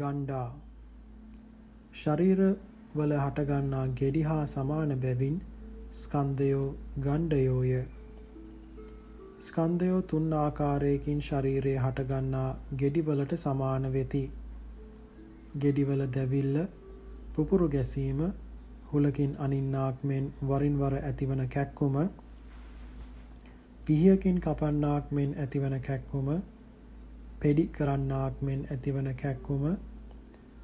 ගණ්ඩා ශරීරවල හටගන්නා ගෙඩි හා සමාන බැවින් ස්කන්ධයෝ ගණ්ඩයෝය. ස්කන්ධයෝ 3 ආකාරයකින් ශරීරයේ හටගන්නා ගෙඩිවලට සමාන වෙති. ගෙඩිවල දැවිල්ල, පුපුරු ගැසීම, හුලකින් අනින්නාක් මෙන් වරින් වර ඇතිවන කැක්කුම, පිහියකින් කපන්නාක් මෙන් ඇතිවන කැක්කුම, පෙඩි කරන්නාක් මෙන් ඇතිවන කැක්කුම,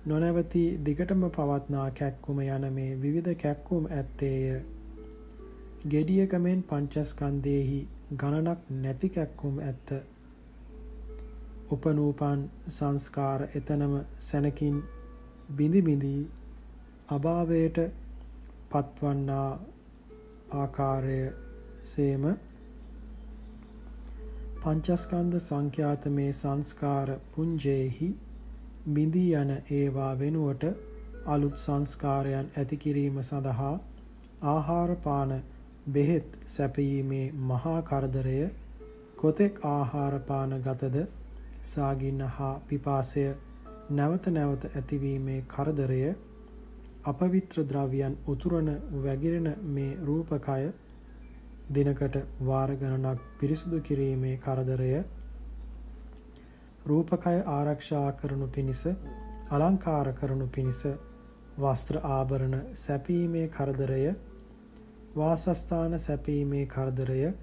නොනැවති දිගටම පවත්නා කැක්කුම යන මේ විවිධ කැක්කුම් ඇත්තේය. ගෙඩියක මෙන් පංචස්කන්ධයෙහි ගණනක් නැති කැක්කුම් ඇත්ත. උපනූපන් සංස්කාර එතනම සැනකින් බිඳි බිඳි අභාවයට පත්වන්නා ආකාරය සේම පංචස්කන්ධ සංඛ්‍යාත මේ සංස්කාර පුංජේහි බිඳී යන ඒවා වෙනුවට අලුත් සංස්කාරයන් ඇති කිරීම සඳහා ආහාර පාන බෙහෙත් සැපයීමේ මහා කරදරය, කොතෙක් ආහාර පාන ගතද සාගින්න හා පිපාසය නැවත නැවත ඇතිවීමේ කරදරය, අපවිත්‍ර ද්‍රව්‍යයන් උතුරන වැగిරෙන මේ රූපකය දිනකට වාර ගණනක් පිරිසුදු කිරීමේ කරදරය, රූපකය ආරක්ෂා කරනු පිණිස, අලංකාර කරනු පිණිස වස්ත්‍ර ආභරණ සැපීමේ කරදරය, වාසස්ථාන සැපීමේ කරදරය,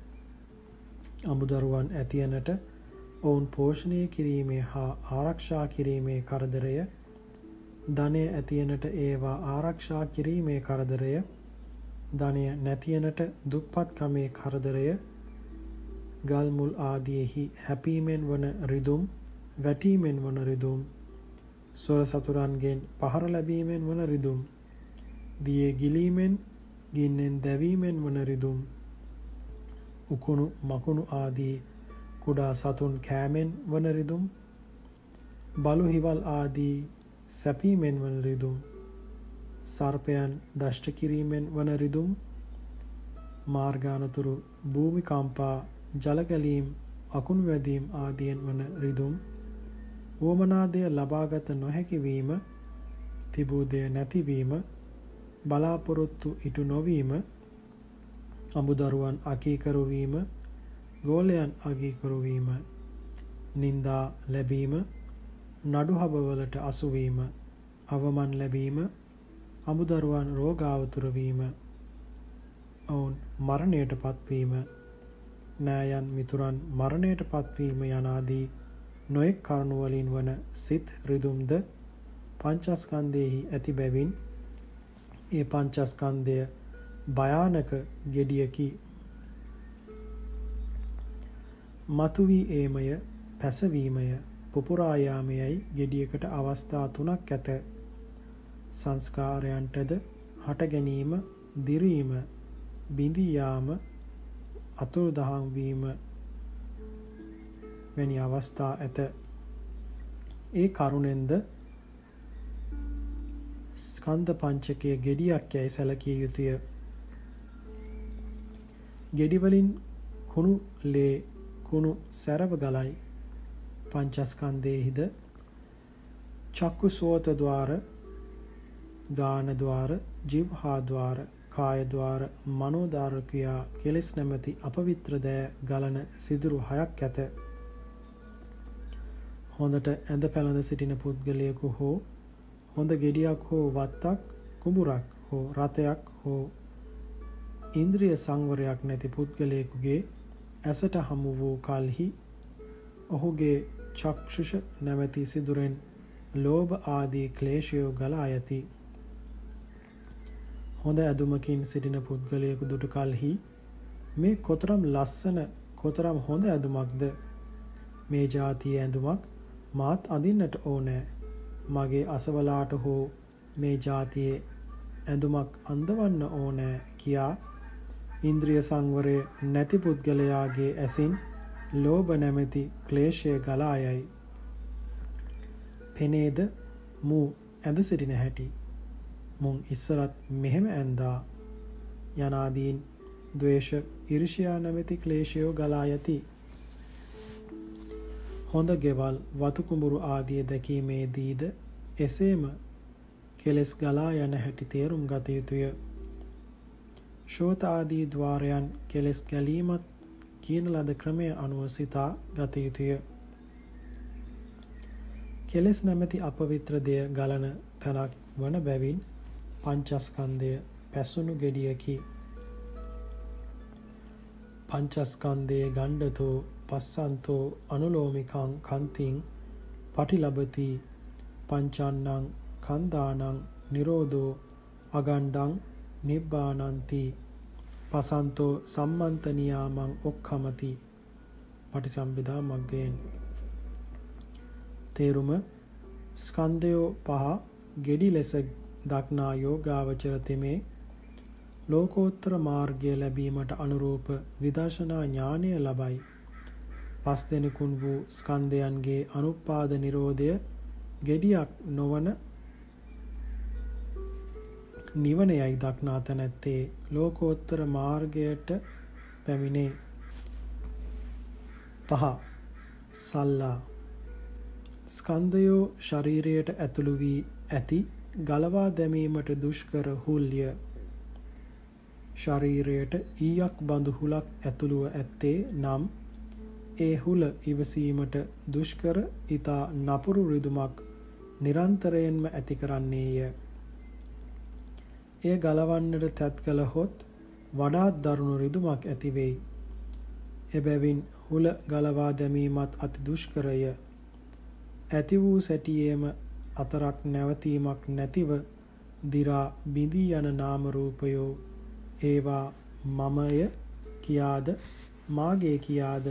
අමුදරුවන් ඇතියනට ඔවුන් පෝෂණය කිරීමේ හා ආරක්ෂා කිරීමේ කරදරය, ධනය ඇතියනට ඒවා ආරක්ෂා කිරීමේ කරදරය, ධනය නැතියනට දුප්පත්කමේ කරදරය, ගල් මුල් ආදියෙහි හැපීමෙන් වන රිදුම්, වැටීමෙන් වන රිදුම්, සොර සතුරන්ගෙන් පහර ලැබීමෙන් වන රිදුම්, දියේ ගිලීමෙන් ගින්නෙන් දැවීමෙන් වන රිදුම්, උකුණු මකුණු ආදී කුඩා සතුන් කෑමෙන් වන රිදුම්, බලු හිවල් ආදී සැපීමෙන් වන රිදුම්, සර්පයන් දෂ්ට කිරීමෙන් වන රිදුම්, මාර්ගානතුරු භූමිකම්පා, ජලගැලීම්, අකුණු වැදීම් ආදියෙන් වන රිදුම්, වුවමනාදය ලබාගත නොහැකි වීම, තිබූ දෙය නැතිවීම, බලාපොරොත්තු ඉටු නොවීම, අමුදරුවන් අකීකරු වීම, ගෝලයන් අකීකරු වීම, නින්දා ලැබීම, නඩුහබවලට අසුවීම, අවමන් ලැබීම, අමුදරුවන් රෝගාවතුර වීම, ඔවුන් මරණයට පත්වීම, නෑයන් මිතුරන් මරණයට පත්වීම යනාදී නොයෙක් කරුණු වලින් වන සිත් රිදුම්ද පංචස්කන්ධයෙහි ඇති බැවින් ඒ පංචස්කන්ධය භයානක ගෙඩියකි. මතුවී ඒමය, පැසවීමය, පුපුරා යාමයයි ගෙඩියකට අවස්ථා 3ක් ඇත. සංස්කාරයන්ටද හට ගැනීම, දිරීම, බිඳී යාම, අතුරුදහන් වීම වැනි අවස්ථා ඇත. ඒ කරුණෙන්ද ස්කන්ධ පංචකය ගෙඩියක් යැයි සැලකිය යුතුය. ගෙඩි වලින් කුණු ලේ කුණු සැරව ගලයි. පංචස්කන්ධයේහිද චක්කු සෝත ద్వාර, ගාන ద్వාර, ජීවහා ద్వාර, කාය ద్వාර, මනෝ ద్వාර කියා කෙලෙස් නැමැති අපවිත්‍ර දෑ ගලන සිදුරු 6ක් ඇත. හොඳට ඇඳ පැළඳ සිටින පුද්ගලයෙකු හෝ හොඳ ගෙඩියක් හෝ වත්තක්, කුඹුරක් හෝ රතයක් හෝ ඉන්ද්‍රිය සංවරයක් නැති පුද්ගලයෙකුගේ ඇසට හමු වූ කල්හි ඔහුගේ චක්ෂුෂ නැමැති සිදුරෙන් ලෝභ ආදී ක්ලේශයෝ ගලා යති. හොඳ ඇඳුමකින් සිටින පුද්ගලයෙකු දුටු කල්හි මේ කොතරම් ලස්සන, කොතරම් හොඳ ඇඳුමක්ද, මේ જાතියේ ඇඳුමක් මාත් අඳින්නට ඕනෑ, මගේ අසවලාට හෝ මේ જાතියේ ඇඳුමක් අඳවන්න ඕනෑ කියා ඉන්ද්‍රිය සංවරය නැති පුද්ගලයාගේ ඇසින් ලෝභ නැමැති ක්ලේශය ගලා යයි. පෙනේද මූ ඇඳ සිටින හැටි, මුන් ඉස්සරත් මෙහෙම ඇඳා යනාදීන් ද්වේෂ, ඊර්ෂ්‍යා නැමැති ක්ලේශයෝ ගලා යති. හොඳ ගෙවල්, වතු කුඹුරු ආදිය දැකීමේදීද එසේම කෙලෙස් ගලා යන හැටි තේරුම් ගත යුතුය. ශෝත ආදී ద్వාරයන් කෙලෙස් ගැලීමත් කියන ලද ක්‍රමය අනුව සිතා ගත යුතුය. කෙලෙස් නැමැති අපවිත්‍ර දෙය ගලන තැනක් වන බැවින් පංචස්කන්ධය පැසුණු ගෙඩියකි. පංචස්කන්ධයේ ගණ්ඩතෝ පස්සන්තෝ අනුලෝමිකං කන්තිං පටිලබති පංචන්නං කන්දානං නිරෝධෝ අගණ්ඩං නිබ්බානන්ති පසන්තෝ සම්මන්තනියාමං ඔක්ඛමති පටිසම්භිදා මග්ගයෙන්. තේරුම ස්කන්ධයෝ පහ ගෙඩි ලෙස දක්නා යෝගාවචර තෙමේ ලෝකෝත්තර මාර්ගය ලැබීමට අනුරූප විදර්ශනා ඥානය ලබයි. පස් දෙනෙකුන් වූ ස්කන්ධයන්ගේ අනුපාද නිරෝධය ගෙඩියක් නොවන නිවනයයි දක්නා තැනැත්තේ ලෝකෝත්තර මාර්ගයට පැමිණේ. 5. සල්ලා ස්කන්ධයෝ ශරීරයට ඇතුළු වී ඇති ගලවා දැමීමට දුෂ්කර හුල්ය. ශරීරයට ඊයක් බඳු හුලක් ඇතුළුව ඇත්තේ නම් ඒ හුල ඉවසීමට දුෂ්කර ඊතා නපුරු රිදුමක් නිරන්තරයෙන්ම ඇති කරන්නේය. එය ගලවන්නට තැත් කළහොත් වඩාත් දරුණු රිදුමක් ඇති වෙයි. එබැවින් හුල ගලවා දැමීමත් අති දුෂ්කරය. ඇති වූ සැටියේම අතරක් නැවතීමක් නැතිව දිරා බිඳී යන නාම රූපයෝ ඒවා මමය කියාද මාගේ කියාද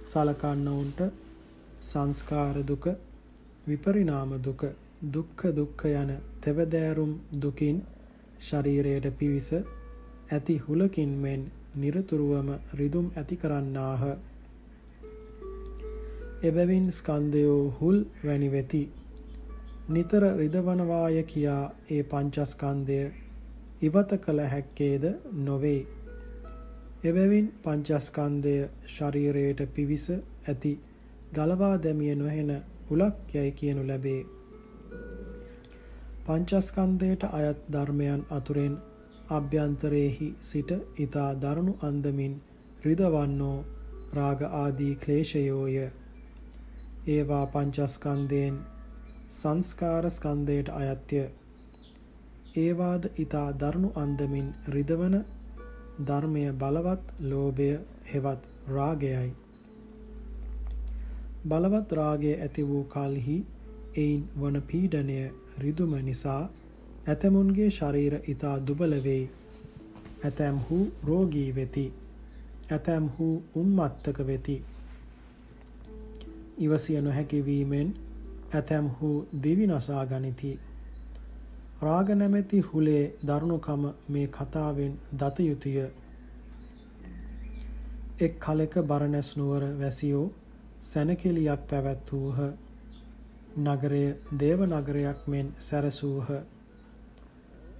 සලකන්නවුන්ට සංස්කාර දුක, විපරිණාම දුක, දුක්ඛ දුක්ඛ යන තෙවදෑරුම් දුකින් ශරීරයට පිවිස ඇති හුලකින් මෙන් නිරතුරුවම රිදුම් ඇති කරන්නාහ. එබැවින් ස්කන්ධයෝ හුල් වැනි වෙති. නිතර රිදවනවාය කියා ඒ පංචස්කන්ධය ඉවත කළ හැක්කේද නොවේ. එබැවින් පංචස්කන්ධය ශරීරයට පිවිස ඇති ගලවා දැමිය නොහෙන හුලක් යයි කියනු ලැබේ. පංචස්කන්ධයට අයත් ධර්මයන් අතුරෙන් අභ්‍යන්තරයේහි සිට ඊතා දරුණු අන්දමින් රිදවන්නෝ රාග ආදී ක්ලේශයෝය. ඒවා පංචස්කන්ධයෙන් සංස්කාර ස්කන්ධයට අයත්ය. ඒවාද ඊතා දරුණු අන්දමින් රිදවන ධර්මය බලවත් ලෝභය හෙවත් රාගයයි. බලවත් රාගය ඇති වූ කල්හි එයින් වන පීඩනය රිදුම නිසා ඇතැමුන්ගේ ශරීර ඊතා දුබල වෙයි. ඇතැම්හු රෝගී වෙති. ඇතැම්හු උම්මත්තක වෙති. ඉවසිය නොහැකි වීමෙන් ඇතැම්හු දිවි නසා ගනිති. රාග නැමැති හුලේ දරුණුකම මේ කතාවෙන් දත යුතුය. එක් කලෙක බරණැස් නුවර වැසියෝ සැනකෙළියක් පැවැත්වූහ. නගරය දේව නගරයක් මෙන් සැරසූහ.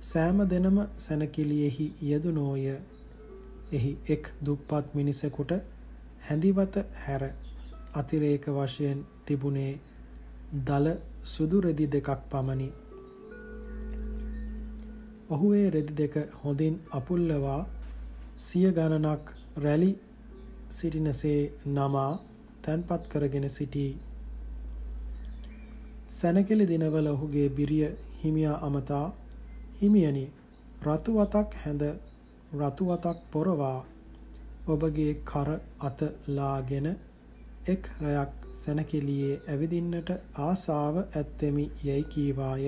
සෑම දෙනම සැනකෙළියෙහි යෙදුනෝය. එහි එක් දුප්පත් මිනිසෙකුට හැඳිවත හැර අතිරේක වශයෙන් තිබුණේ දල සුදු රෙදි දෙකක් පමණි. ඔහු ඒ රෙදි දෙක හොඳින් අපුල්ලවා සිය ගණනක් රැලි සිටිනසේ නමා තැන්පත් කරගෙන සිටී. සැනකෙළි දිනවල ඔහුගේ බිරිය හිමියා අමතා, හිමියනි, රතු වතක් හැඳ රතු වතක් පොරවා ඔබගේ කර අත ලාගෙන එක් රැයක් සැනකෙළියේ ඇවිදින්නට ආසාව ඇත්තෙමි යැයි කීවාය.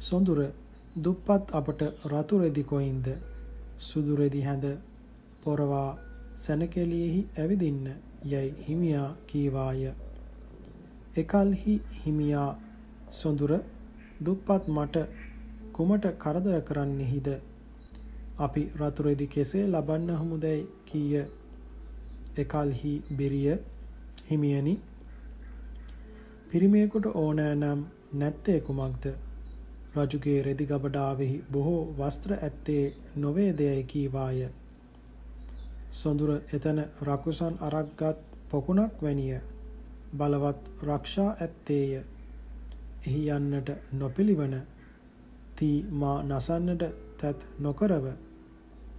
සොඳුර, දුප්පත් අපට රතු රෙදි කොයින්ද? සුදු රෙදි හැඳ පොරවා සැනකෙළියෙහි ඇවිදින්න යැයි හිමියා කීවාය. එකල්හි හිමියා, සොඳුර, දුප්පත් මට කුමට කරදර කරන්නෙහිද? අපි රතු රෙදි කෙසේ ලබන්නහමුදැයි කීය. එකල්හි බිරිය, හිමියනි, පිරිමියෙකුට ඕනෑ නම් නැත්තේ කුමක්ද? රජුගේ රෙදි ගබඩාවෙහි බොහෝ වස්ත්‍ර ඇත්තේ නොවේදයයි කීවාය. සොඳුර එතන රකුසන් අරක්ගත් පොකුණක් වැනිය. බලවත් රක්ෂා ඇත්තේය. එහි යන්නට නොපිළිවන තී මා නසන්නට තත් නොකරව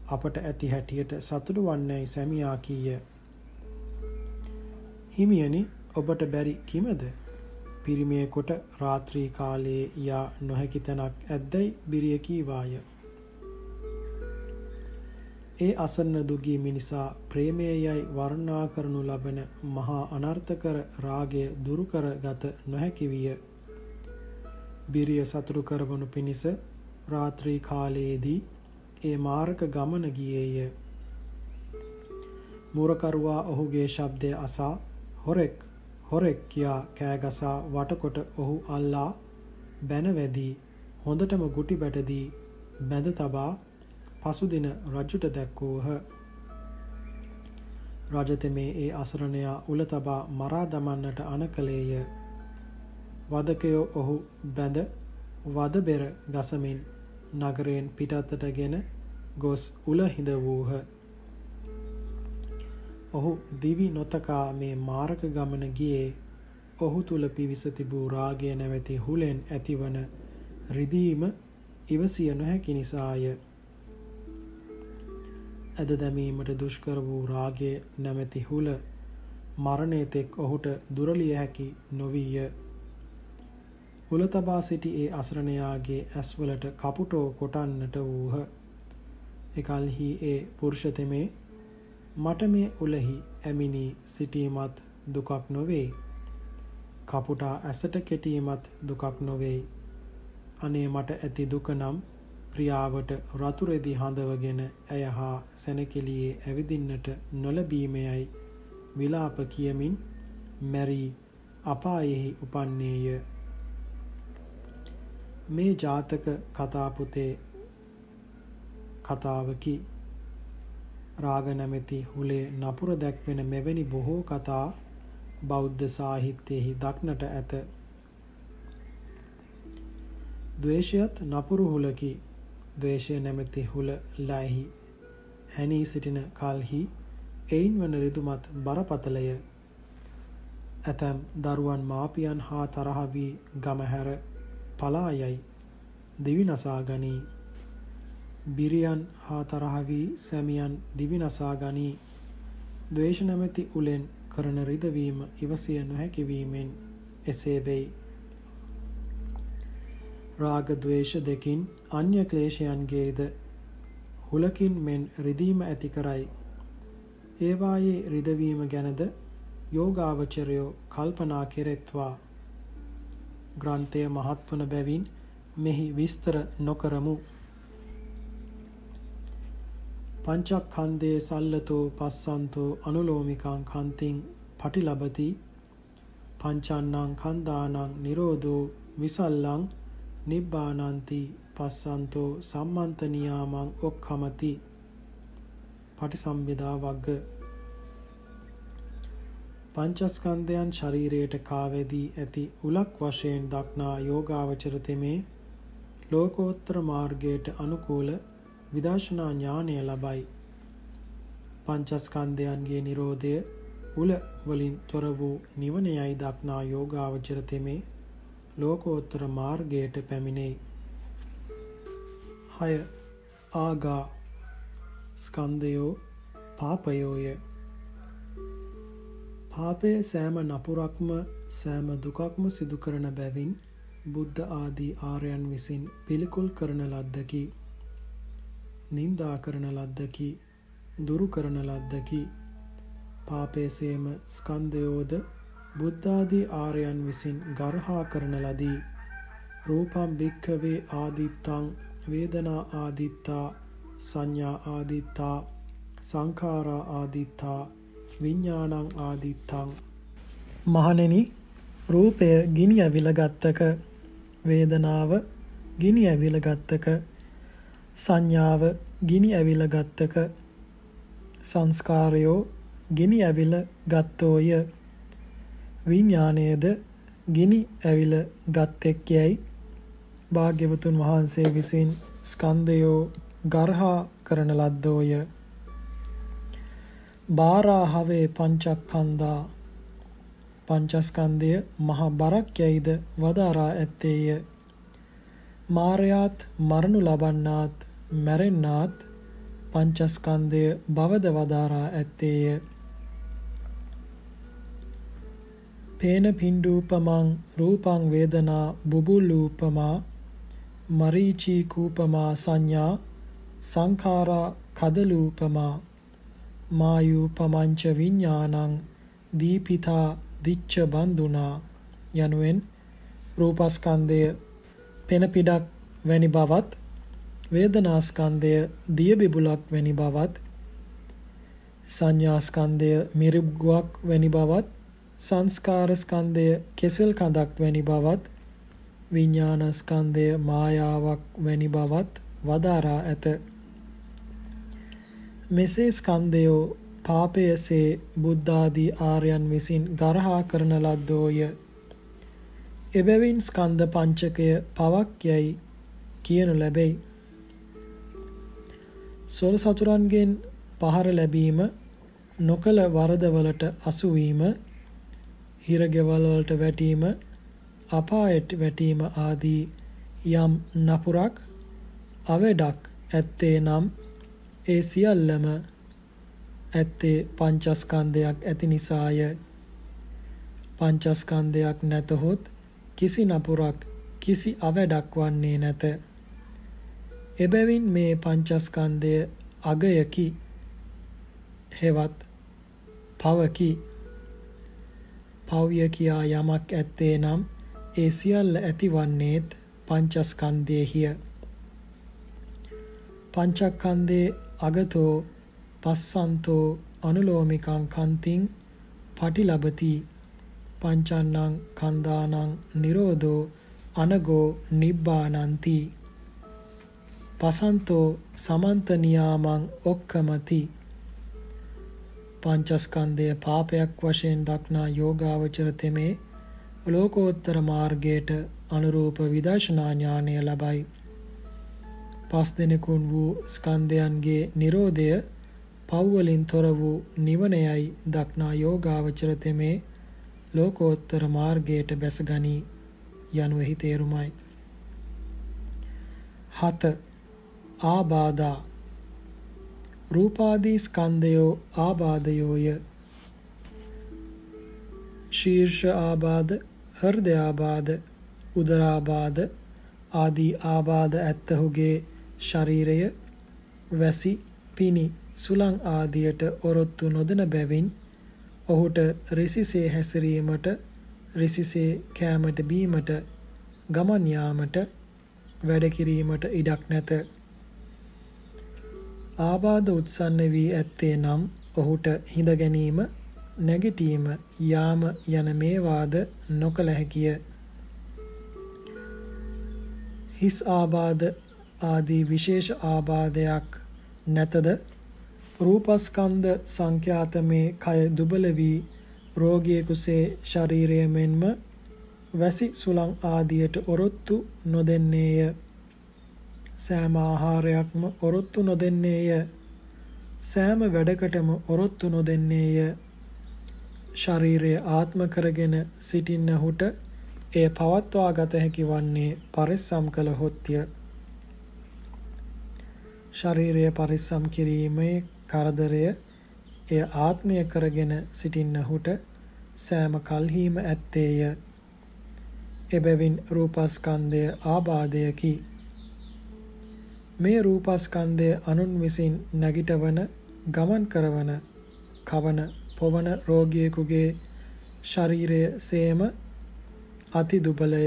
අපට ඇති හැටියට සතුටු වන්නේයි සැමියා කීය. හිමියනි, ඔබට බැරි කිමද? පිරිමියෙකුට රාත්‍රී කාලයේ යා නොහැකි තැනක් ඇද්දැයි බිරිය කීවාය. ඒ අසන්න දුගී මිනිසා ප්‍රේමයයි වර්ණනා කරනු ලබන මහා අනර්ථකර රාගය දුරු කරගත නොහැකි විය. බිරිය සතුටු කරවනු පිණිස රාත්‍රී කාලයේදී ඒ මාර්ග ගමන ගියේය. මුරකරුවා ඔහුගේ ශබ්දය අසා හොරෙක් හොරෙක් කියා කෑගසා වටකොට ඔහු අල්ලා බැනවැදී හොඳටම ගුටි බැටදී බැඳ තබා පසුදින රජුට දැක්වූහ. රජතෙමේ ඒ අසරණයා උල තබා මරා දමන්නට අනකලේය. වදකයෝ ඔහු බැඳ වදබෙර ගසමින් නගරයෙන් පිටතටගෙන ගොස් උල හිඳ වූහ. ඔහු දිවි නොතකා මේ මාර්ග ගමන ගියේ ඔහු තුල පිවිස තිබූ රාගය නැවති හුලෙන් ඇතිවන රිදීම ඉවසිය නොහැකි නිසාය. ඇද දැමීමට දුෂ්කර වූ රාගය නැමැති හුල මරණය තෙක් ඔහුට දුරලිය හැකි නොවීය. හුල තබා සිටි ඒ අසරණයාගේ ඇස්වලට කපුටෝ කොටන්නට වූහ. එකල්හි ඒ පුරුෂතෙමේ මට මේ උලෙහි ඇමිනී සිටීමත් දුකක් නොවේ. කපුටා ඇසට කෙටීමත් දුකක් නොවේ. අනේ මට ඇති දුක නම් ප්‍රියාවට රතුරෙදි හඳවගෙන ඇය හා සැනකෙළියේ ඇවිදින්නට නොලැබීමයයි විලාප කියමින් මැරී අපායෙහි උපන්නේය. මේ ජාතක කතාපුතේ කතාවකි. රාග නැමැති හුලේ නපුර දැක්වෙන මෙවැනි බොහෝ කතා බෞද්ධ සාහිත්‍යයෙහි දක්නට ඇත. ද්වේෂයත් නපුරු හුලකි. ද්වේෂය නැමැති හුල ලැහි හැනී සිටින කල්හි එයින් වන රිදුමත් බරපතලය. ඇතැම් දරුවන් මාපියන් හා තරහ වී ගම හැර පලා යයි දිවි නසා ගනී. බිරියන් හා තරහ වී සැමියන් දිවි නසා ගනී. ද්වේෂ නැමැති උලෙන් කරන රිදවීම ඉවසිය නොහැකි වීමෙන් එසේ වෙයි. රාග ද්වේෂ දෙකින් අන්‍ය ක්ලේශයන්ගේද හුලකින් මෙන් රිදීම ඇති කරයි. ඒවායේ රිදවීම ගැනද යෝගාවචරයෝ කල්පනා කෙරෙත්වා. ග්‍රන්ථය මහත් වන බැවින් මෙහි විස්තර නොකරමු. පංචක්ඛන්දේ සල්ලතෝ පස්සන්තෝ අනුලෝමිකං කන්තිං පටිලබති පංචන්නං කන්දානං නිරෝධෝ විසල්ලං නිබ්බානන්ති පස්සන්තෝ සම්මන්තනියාමං ඔක්ඛමති. පටිසම්භිදා වග්ග. පංචස්කන්ධයන් ශරීරයට කාවැදී ඇති උලක් වශයෙන් දක්නා යෝගාවචර තෙමේ ලෝකෝත්තර මාර්ගයට අනුකූල විදර්ශනා ඥානය ලබයි. පංචස්කන්ධයන්ගේ නිරෝධය උල වලින් තොර වූ නිවනයයි දක්නා යෝගාවචර තෙමේ ලෝකෝත්තර මාර්ගයට පැමිණෙයි. 6. ආගා ස්කන්ධයෝ පාපයෝය. පාපය සෑම නපුරක්ම සෑම දුකක්ම සිදු කරන බැවින් බුද්ධ ආදී ආර්යයන් විසින් පිළිකුල් කරන ලද්දකි. නින්දා කරන ලද්දකි. දුරු කරන ලද්දකි. පාපයසේම ස්කන්ධයෝද බුද්ධාදී ආර්යයන් විසින් ගර්හා කරන ලදී. රූපම් භික්ඛවේ ආදිත්තං වේදනා ආදිත්තා සංඥා ආදිත්තා සංඛාරා ආදිත්තා විඥානං ආදිත්තං. මහණෙනි, රූපය ගිනි ඇවිල ගත්තක, වේදනාව ගිනි ඇවිල ගත්තක, සංඥාව ගිනි ඇවිල ගත්තක, සංස්කාරයෝ ගිනි ඇවිල ගත්තෝය. විඥානයේද ගිනි ඇවිල ගත්තෙක් යයි භාග්‍යවතුන් වහන්සේ විසින් ස්කන්ධයෝ ගර්හා කරන ලද්දෝය. බාරාහවේ පංචක්ඛන්දා පංචස්කන්ධය මහ බරක් යයිද වදාරා ඇත්තේය. මාරයාත් මරණු ලබන්නාත් මැරෙන්නාත් පංචස්කන්ධය බවද වදාරා ඇත්තේය. පේන පිණ්ඩූපමං රූපං වේදනා බුබුලූපමා මරීචීකූපමා සංඥා සංඛාරා කදලූපමා මායූපමංච විඤ්ඤාණං දීපිතා දිච්ච බන්දුනා යනුවෙන් රූපස්කන්ධය පෙන පිඩක් වැනි බවත් වේදනාස්කන්ධය දිය බිබුලක් වැනි බවත් සංඥාස්කන්ධය මිරිගුවක් වැනි බවත් සංස්කාරස්කන්ධය කෙසෙල් කඳක් වැනි බවත් විඥානස්කන්ධය මායාවක් වැනි බවත් වදාරා ඇත. මෙසේ ස්කන්ධයෝ පාපයසේ බුද්ධාදී ආර්යයන් විසින් ගරහා කරන ලද්දෝය. එබැවින් ස්කන්ධ පංචකය පවක් යයි කියනු ලැබෙයි. සොර සතුරන්ගෙන් පහර ලැබීම, නොකල වරදවලට අසුවීම, හිරගෙවල් වලට වැටීම, අපායට වැටීම ආදී යම් නපුරක් අවඩක් ඇත්තේ නම් ඒ සියල්ලම ඇත්තේ පංචස්කන්ධයක් ඇති නිසාය. පංචස්කන්ධයක් නැතහොත් කිසි නපුරක් කිසි අවඩක් වන්නේ නැත. එබැවින් මේ පංචස්කන්ධය අගයකි, හෙවත් පවකි. පව්‍ය කියා යමක් ඇත්තේ නම් ඒ සියල්ල ඇතිවන්නේත් පංචස්කන්ධයෙහිය. පංචස්කන්ධේ අගතෝ පස්සන්තෝ අනුලෝමිකං කන්තිං පටිලබති පංචන්නං කන්දානං නිරෝධෝ අනගෝ නිබ්බානන්ති පසන්තෝ සමන්ත නියාමං ඔක්කමති. පංචස්කන්ධය පාපයක් වශයෙන් දක්නා යෝගාවචර තෙමේ ලෝකෝත්තර මාර්ගයට අනුරූප විදර්ශනා ඥානය ලබයි. පස් දෙනෙකුන් වූ ස්කන්ධයන්ගේ නිරෝධය පව්වලින් තොර වූ නිවනයයි දක්නා යෝගාවචර තෙමේ ලෝකෝත්තර මාර්ගයට බැසගනී යනුවෙහි තේරුමයි. 7. ආබාධා. රූපාදී ස්කන්ධයෝ ආබාධයෝය. ශීර්ෂ ආබාධ, හෘදය ආබාධ, උදරාබාධ ආදී ආබාධ ඇත්තහුගේ ශරීරය වැසි, පිණි, සුළං ආදියට ඔරොත්තු නොදෙන බැවින් ඔහුට රිසිසේ හැසිරීමට, රිසිසේ කෑමට බීමට, ගමන් යාමට, වැඩ කිරීමට ඉඩක් නැත. ආබාධ උත්සන්න වී ඇත්තේ නම් ඔහුට හිඳ ගැනීම, නැගිටීම, යාම යන මේවාද නොකළ හැකිය. හිස් ආබාධ ආදී විශේෂ ආබාධයක් නැතද රූපස්කන්ධ සංඛ්‍යාතමේ කය දුබල වී රෝගියෙකුසේ ශරීරය මෙන්ම වැසි, සුළං ආදියට ඔරොත්තු නොදෙන්නේය. සෑම ආහාරයක්ම ඔරොත්තු නොදෙන්නේය. සෑම වැඩකටම ඔරොත්තු නොදෙන්නේය. ශරීරය ආත්ම කරගෙන සිටින්නහුට එය පවත්වා ගත හැකි වන්නේ පරිස්සම් කළහොත්ය. ශරීරය පරිස්සම් කිරීමේ කරදරය එය ආත්මය කරගෙන සිටින්නහුට සෑම කල්හිම ඇත්තේය. එබැවින් රූපස්කන්ධය ආබාධයකි. මේ රූපස්කන්ධය අනුන් විසින් නැගිටවන, ගමන් කරවන, කවන, පොවන රෝගියෙකුගේ ශරීරය සේම අති දුබලය.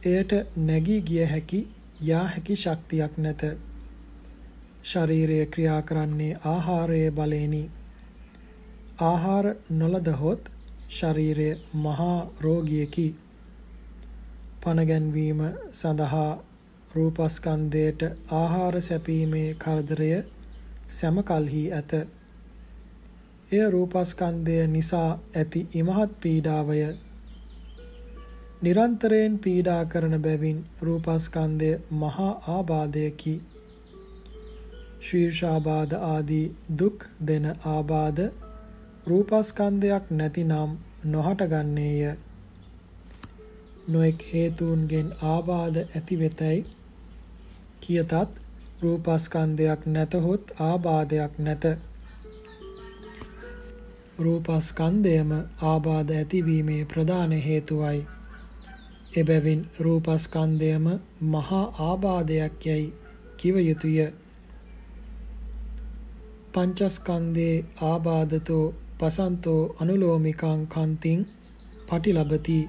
එයට නැගී ගිය හැකි, යා හැකි ශක්තියක් නැත. ශරීරය ක්‍රියා කරන්නේ ආහාරයේ බලයෙනි. ආහාර නොලදහොත් ශරීරය මහා රෝගියකි. පණ ගැන්වීම සඳහා රූපස්කන්ධයට ආහාර සැපීමේ කරදරය සෑම කල්හි ඇත. එය රූපස්කන්ධය නිසා ඇති ඉමහත් පීඩාවය. නිරන්තරයෙන් පීඩා කරන බැවින් රූපස්කන්ධය මහා ආබාධයකි. ශීර්ෂාබාධ ආදී දුක් දෙන ආබාධ රූපස්කන්ධයක් නැතිනම් නොහට ගන්නේය. නොඑක් හේතුන්ගෙන් ආබාධ ඇති වෙතැයි කියතත් රූපස්කන්ධයක් නැතහොත් ආබාධයක් නැත. රූපස්කන්ධයම ආබාධ ඇතිවීමේ ප්‍රධාන හේතුවයි. එබැවින් රූපස්කන්ධයම මහා ආබාධයක් යැයි කිව යුතුය. පංචස්කන්ධේ ආබාධතෝ පසන්තෝ අනුලෝමිකං කන්තිං පටිලබති.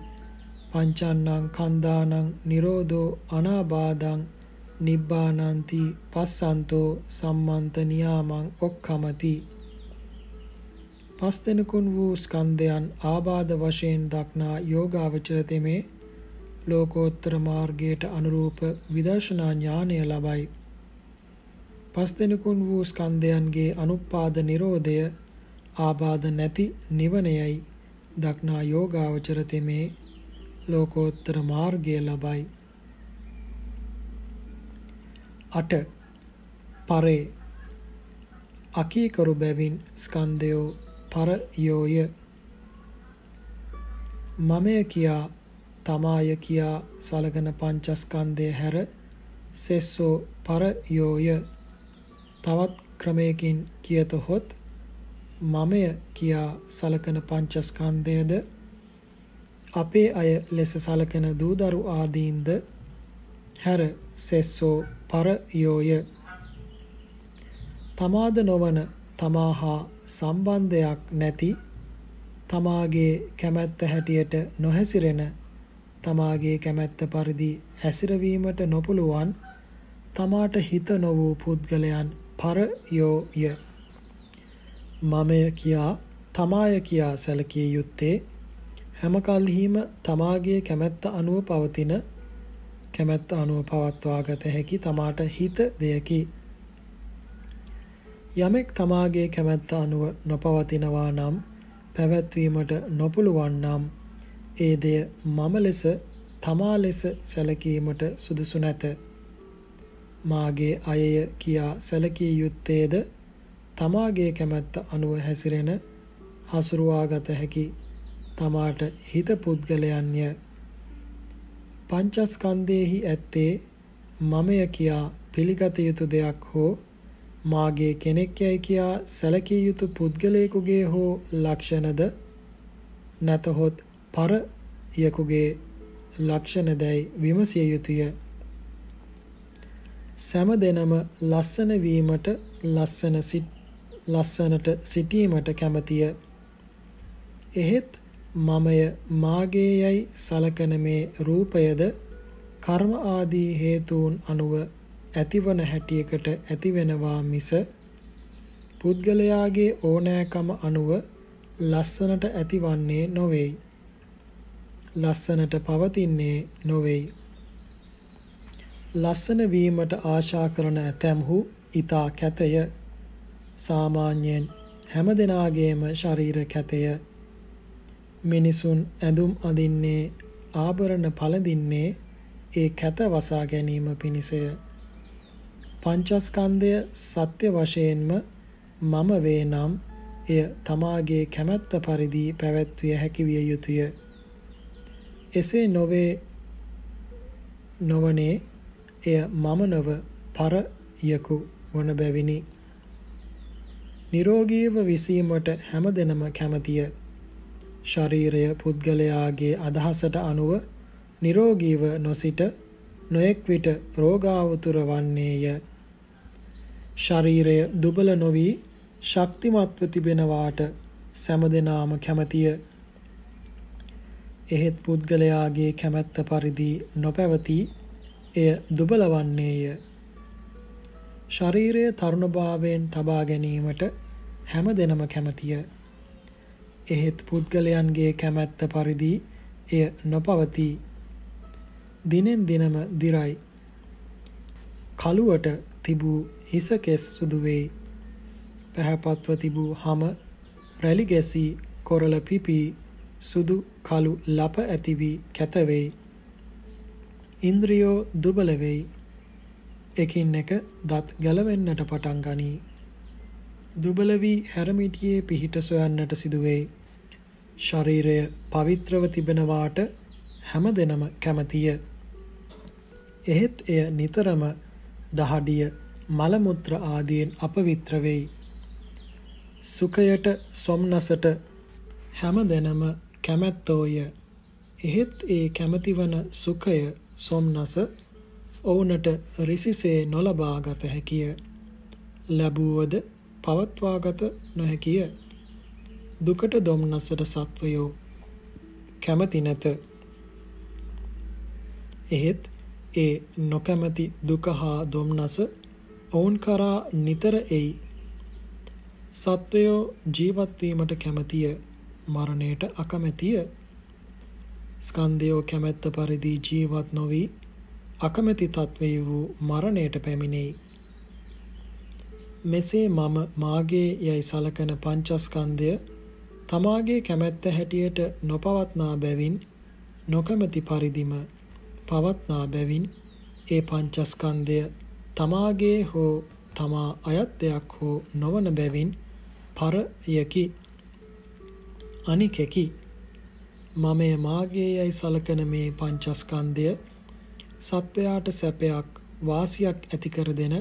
පංචන්නං කන්දානං නිරෝධෝ අනාබාධං නිබ්බානන්ති පස්සන්තෝ සම්මන්ත නියාමං ඔක්ඛමති. පස් දෙනකුන් වූ ස්කන්ධයන් ආබාධ වශයෙන් දක්නා යෝගාවචර තෙමේ ලෝකෝත්තර මාර්ගයට අනුරූප විදර්ශනා ඥානය ලබයි. පස් දෙනකුන් වූ ස්කන්ධයන්ගේ අනුපාද නිරෝධය ආබාධ නැති නිවනයයි දක්නා යෝගාවචර තෙමේ ලෝකෝත්තර මාර්ගය ලබයි. 8. පරේ අකීකරු බැවින් ස්කන්ධයෝ පරයෝය. මමය කියා තමාය කියා සලකන පංචස්කන්ධය හැර සෙස්සෝ පරයෝය. තවත් ක්‍රමයකින් කියතොත් මමය කියා සලකන පංචස්කන්ධයද අපේ අය ලෙස සලකන දූදරු ආදීන්ද හැර සෙස්සෝ පරයෝය. තමාද නොවන තමා හා සම්බන්ධයක් නැති තමාගේ කැමැත්ත හැටියට නොහැසිරෙන තමාගේ කැමැත්ත පරිදි හැසිරවීමට නොපුළුවන් තමාට හිත නො වූ පුද්ගලයන් පරයෝය. මමය කියා තමාය කියා සැලකිය යුත්තේ හැම කල්හිම තමාගේ කැමැත්ත අනුව පවතින කැමැත්ත අනුව පවත්වාගත හැකි තමාට හිත දෙයකි. යමෙක් තමාගේ කැමැත්ත අනුව නොපවතිනවා නම් පැවැත්වීමට නොපුළුවන් නම් ඒ දෙය මම ලෙස තමා ලෙස සැලකීමට සුදුසු නැත. මාගේ අයය කියා සැලකිය යුත්තේද තමාගේ කැමැත්ත අනුව හැසිරෙන හසුරුවාගත හැකි තමාට හිත පුද්ගලයන්ය. පංචස්කන්ධයෙහි ඇත්තේ මමය කියා පිළිගත යුතු දෙයක් හෝ මාගේ කෙනෙක් යයි කියා සැලකිය යුතු පුද්ගලයෙකුගේ හෝ ලක්ෂණද නැතහොත් පරයෙකුගේ ලක්ෂණදැයි විමසිය යුතුය. සෑම දෙනම ලස්සන වීමට ලස්සනට සිටීමට කැමතිය. එහෙත් මමය මාගේ යයි සලකන මේ රූපයද කර්ම ආදී හේතුන් අනුව ඇතිවන හැටියකට ඇතිවෙනවා මිස පුද්ගලයාගේ ඕනෑකම අනුව ලස්සනට ඇතිවන්නේ නොවේයි. ලස්සනට පවතින්නේ නොවේයි. ලස්සන වීමට ආශා කරන ඇතැම්හු ඊතා කැතය. සාමාන්‍යයෙන් හැම දෙනාගේම ශරීර කැතය. මිනිසුන් ඇඳුම් අඳින්නේ ආභරණ පළඳින්නේ ඒ කැත වසා ගැනීම පිණිසය. පංචස්කන්ධය සත්‍ය වශයෙන්ම මම වේ නම් එය තමාගේ කැමැත්ත පරිදි පැවැත්විය හැකි විය යුතුය. එසේ නොවනේ එය මම නොව පරයෙකු වන බැවිනි. නිරෝගීව විසීමට හැමදෙනම කැමතිය. ශරීරය පුද්ගලයාගේ අදහසට අනුව නිරෝගීව නොසිට නොඑක් විට රෝගාවතුර වන්නේය. ශරීරය දුබල නොවී ශක්තිමත්ව තිබෙනවාට සෑමදෙනාම කැමතිය. එහෙත් පුද්ගලයාගේ කැමැත්ත පරිදි නොපැවති එය දුබල වන්නේය. ශරීරය තරුණභාවයෙන් තබා ගැනීමට හැමදෙනම කැමතිය. එහෙත් පුද්ගලයන්ගේ කැමැත්ත පරිදි එය නොපවතී. දිනෙන් දිනම දිරයි. කළුවට තිබූ හිසකෙස් සුදු වෙයි. පැහැපත්ව තිබූ හම රැලි ගැසී කොරළ පිපී සුදු කළු ලප ඇති වී කැත වෙයි. ඉන්ද්‍රියෝ දුබල වෙයි. එකින් එක දත් ගැලවෙන්නට පටන් ගනී. දුබල වී හැරමිටියේ පිහිට සොයන්නට සිදු වෙයි. ශරීරය පවිත්‍රව තිබෙනවාට හැමදෙනම කැමතිය. එහෙත් එය නිතරම දහඩිය මල මුත්‍ර ආදියෙන් අපවිත්‍ර වෙයි. සුඛයට සොම්නසට හැමදෙනම කැමැත්තෝය. එහෙත් ඒ කැමැතිවන සුඛය සොම්නස ඔවුනට රිසිසේ නොලබා ගත හැකිය. ලැබුවද පවත්වාගත නොහැකිය. දුකට දොම්නසට සත්වයෝ කැමති නැත. එහෙත් ඒ නොකැමැති දුක හා දොම්නස ඔවුන් කරා නිතර එයි. සත්වයෝ ජීවත් වීමට කැමැතිය, මරණයට අකමැතිය. ස්කන්ධයෝ කැමැත්ත පරිදි ජීවත් නොවි අකමැති තත්වයේ වූ මරණයට පැමිණෙයි. මෙසේ මම මාගේ යයි සලකන පංචස්කන්ධය තමාගේ කැමැත්ත හැටියට නොපවත්නා බැවින්, නොකමැති පරිදිම පවත්නා බැවින් ඒ පංචස්කන්ධය තමාගේ හෝ තමා අයත් දෙයක් හෝ නොවන බැවින් පරයකි, අනිකෙකි. මමය මාගේ යයි සලකන මේ පංචස්කන්ධය සත්වයාට සැපයක් වාසියක් ඇති කර දෙන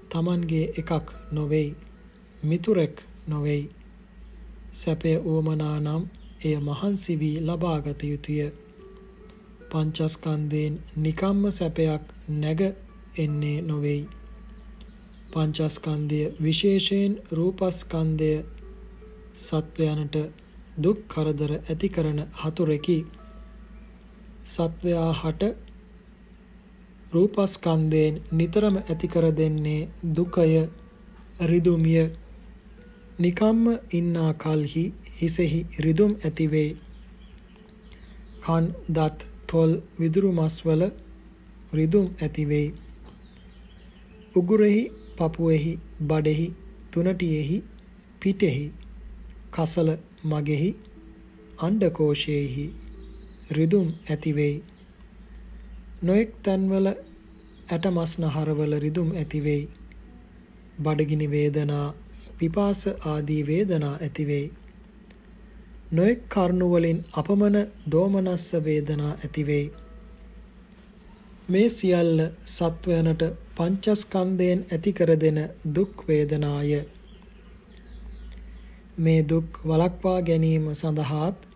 තමන්ගේ එකක් නොවෙයි, මිතුරෙක් නොවෙයි. සැපය උවමනා නම් එය මහන්සි වී ලබාගත යුතුය. පංචස්කන්ධයෙන් නිකම්ම සැපයක් නැග එන්නේ නොවෙයි. පංචස්කන්ධය විශේෂයෙන් රූපස්කන්ධය සත්වයන්ට දුක් කරදර ඇති කරන හතුරෙකි. සත්වයා හට රූපස්කන්ධයෙන් නිතරම ඇති කර දෙන්නේ දුකය, රිදුමිය. නිකම්ම ඉන්නා කල්හි හිසෙහි රිදුම් ඇතිවේ. කන්, දත්, තොල්, විදුරු මස්වල රිදුම් ඇතිවෙයි. උගුරෙහි, පපුවෙහි, බඩෙහි, තුනටියෙහි, පිටෙහි, කසල මගෙහි, අණ්ඩකෝෂයෙහි රිදුම් ඇතිවෙයි. නොඑක් තැන්වල ඇටමස්නහරවල රිදුම් ඇතිවෙයි. බඩගිනි වේදනා, පිපාස ආදී වේදනා ඇතිවෙයි. නොඑක් කරුණුවලින් අපමණ දෝමනස්ස වේදනා ඇතිවෙයි. මේ සියල්ල සත්වයනට පංචස්කන්ධයෙන් ඇති කර දෙන දුක් වේදනාය. මේ දුක් වළක්වා ගැනීම සඳහාත්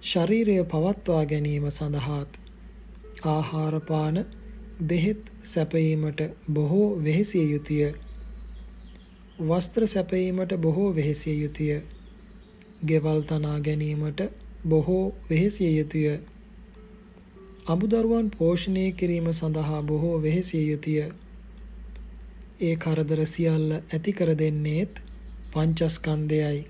ශරීරය පවත්වා ගැනීම සඳහාත් ආහාර පාන බෙහෙත් සැපයීමට බොහෝ වෙහෙසිය යුතුය. වස්ත්‍ර සැපයීමට බොහෝ වෙහෙසිය යුතුය. ගෙවල් තනා ගැනීමට බොහෝ වෙහෙසිය යුතුය. අමුදරුවන් පෝෂණය කිරීම සඳහා බොහෝ වෙහෙසිය යුතුය. ඒ කරදර සියල්ල ඇති කර දෙන්නේත් පංචස්කන්ධයයි.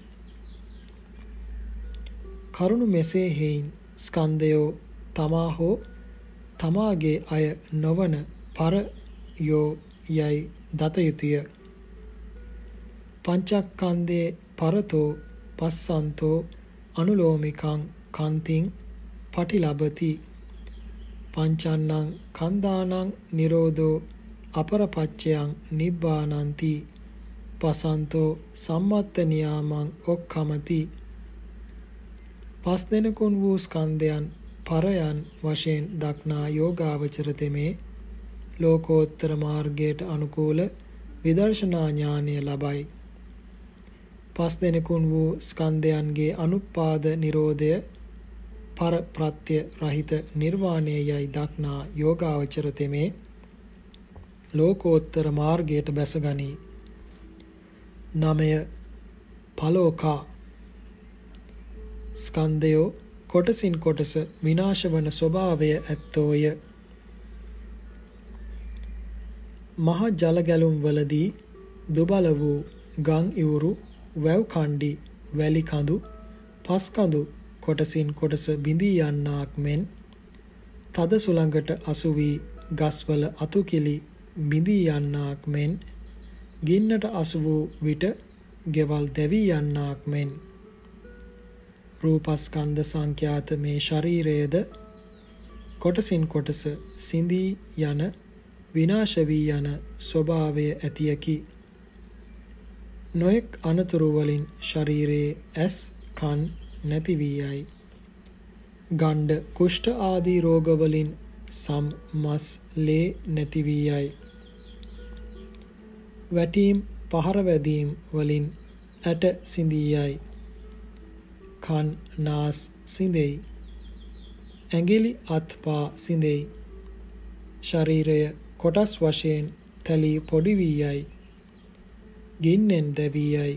කරුණු මෙසේ හේයින් ස්කන්ධයෝ තමා හෝ තමාගේ අය නොවන පරයෝ යයි දත යුතුය. පංචස්කන්ධේ පරතෝ පස්සන්තෝ අනුලෝමිකං කන්තිං පටිලබති. පංචන්නං කන්දානං නිරෝධෝ අපරපච්චයං නිබ්බානන්ති. පසන්තෝ සම්මත්ත නියාමං ඔක්කමති. පස් දෙනකුන් වූ ස්කන්ධයන් පරයන් වශයෙන් දක්නා යෝගාවචර තෙමේ ලෝකෝත්තර මාර්ගයට අනුකූල විදර්ශනා ඥානය ලබයි. පස් දෙනකුන් වූ ස්කන්ධයන්ගේ අනුපාද නිරෝධය පර ප්‍රත්‍ය රහිත නිර්වාණය යයි දක්නා යෝගාවචර තෙමේ ලෝකෝත්තර මාර්ගයට බැසගනී. 9. පලෝකා. ස්කන්ධයෝ කොටසින් කොටස විනාශ වන ස්වභාවය ඇත්තෝය. මහ ජල ගැලුම් වලදී දුබල වූ ගම් ඉවුරු, වැව් කණ්ඩි, වැලි කඳු, පස් කඳු කොටසින් කොටස බිඳී යන්නාක් මෙන් තද සුළඟට අසු වී ගස්වල අතුකිලි බිඳී යන්නාක් මෙන් ගින්නට අසු වූ විට ගෙවල් දැවී යන්නාක් මෙන් රූපස්කන්ධ සංඛ්‍යාත මේ ශරීරයේද කොටසින් කොටස සිඳී යන විනාශ වී යන ස්වභාවය ඇතියකි. නොඑක් අනතුරු වලින් ශරීරයේ ඇස්, කන්, නැති වී යයි. ගණ්ඩ කුෂ්ඨ ආදී රෝගවලින් සම් මස් ලේ නැති වී යයි. වැටීම් පහර වැදීම් වලින් ඇට සිඳී යයි. කන් නාස් සිඳෙයි. ඇඟිලි අත්පා සිඳෙයි. ශරීරය කොටස් වශයෙන් තැලී පොඩි වී යයි. ගින්නෙන් දැවී යයි.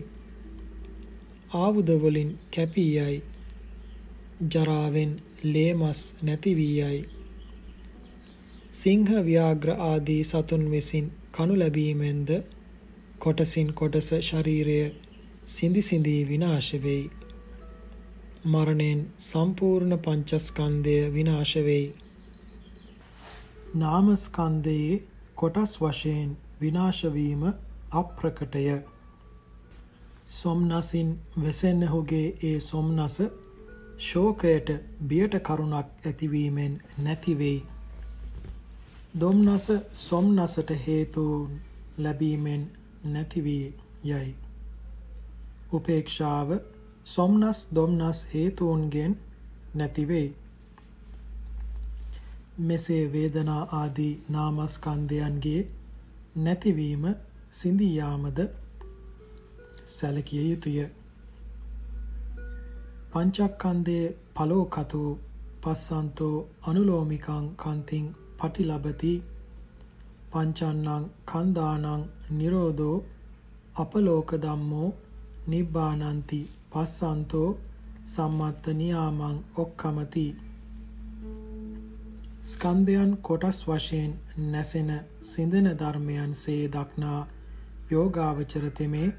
ආයුධ වලින් කැපී යයි. ජරාවෙන් ලේමස් නැති වී යයි. සිංහ ව්‍යාග්‍ර ආදී සතුන් විසින් කනු ලැබීමෙන්ද කොටසින් කොටස ශරීරය සිඳි සිඳී විනාශ වෙයි. මරණයෙන් සම්පූර්ණ පංචස්කන්ධය විනාශ වෙයි. නාමස්කන්ධයේ කොටස් වශයෙන් විනාශ වීම අප්‍රකටය. සොම්නසින් වෙසෙන්නහුගේ ඒ සොම්නස ශෝකයට බියට කරුණක් ඇතිවීමෙන් නැති වෙයි. දොම්නස සොම්නසට හේතු ලැබීමෙන් නැති වී යයි. උපේක්ෂාව සොම්නස් දොම්නස් හේතුන්ගෙන් නැති වෙයි. මෙසේ වේදනා ආදී නාමස්කන්ධයන්ගේ නැතිවීම සිඳී යාමද සැලකිය යුතුය. පංචස්කන්ධයේ පලෝකතෝ පස්සන්තෝ අනුලෝමිකං කන්තිං පටිලබති පංචන්නං කන්දානං නිරෝධෝ අපලෝක ධම්මෝ නිබ්බානන්ති පස්සන්තෝ සම්මත්ත නියාමං ඔක්කමති. ස්කන්ධයන් කොටස් වශයෙන් නැසෙන සිඳෙන ධර්මයන් සේ දක්නා යෝගාවචර තෙමේ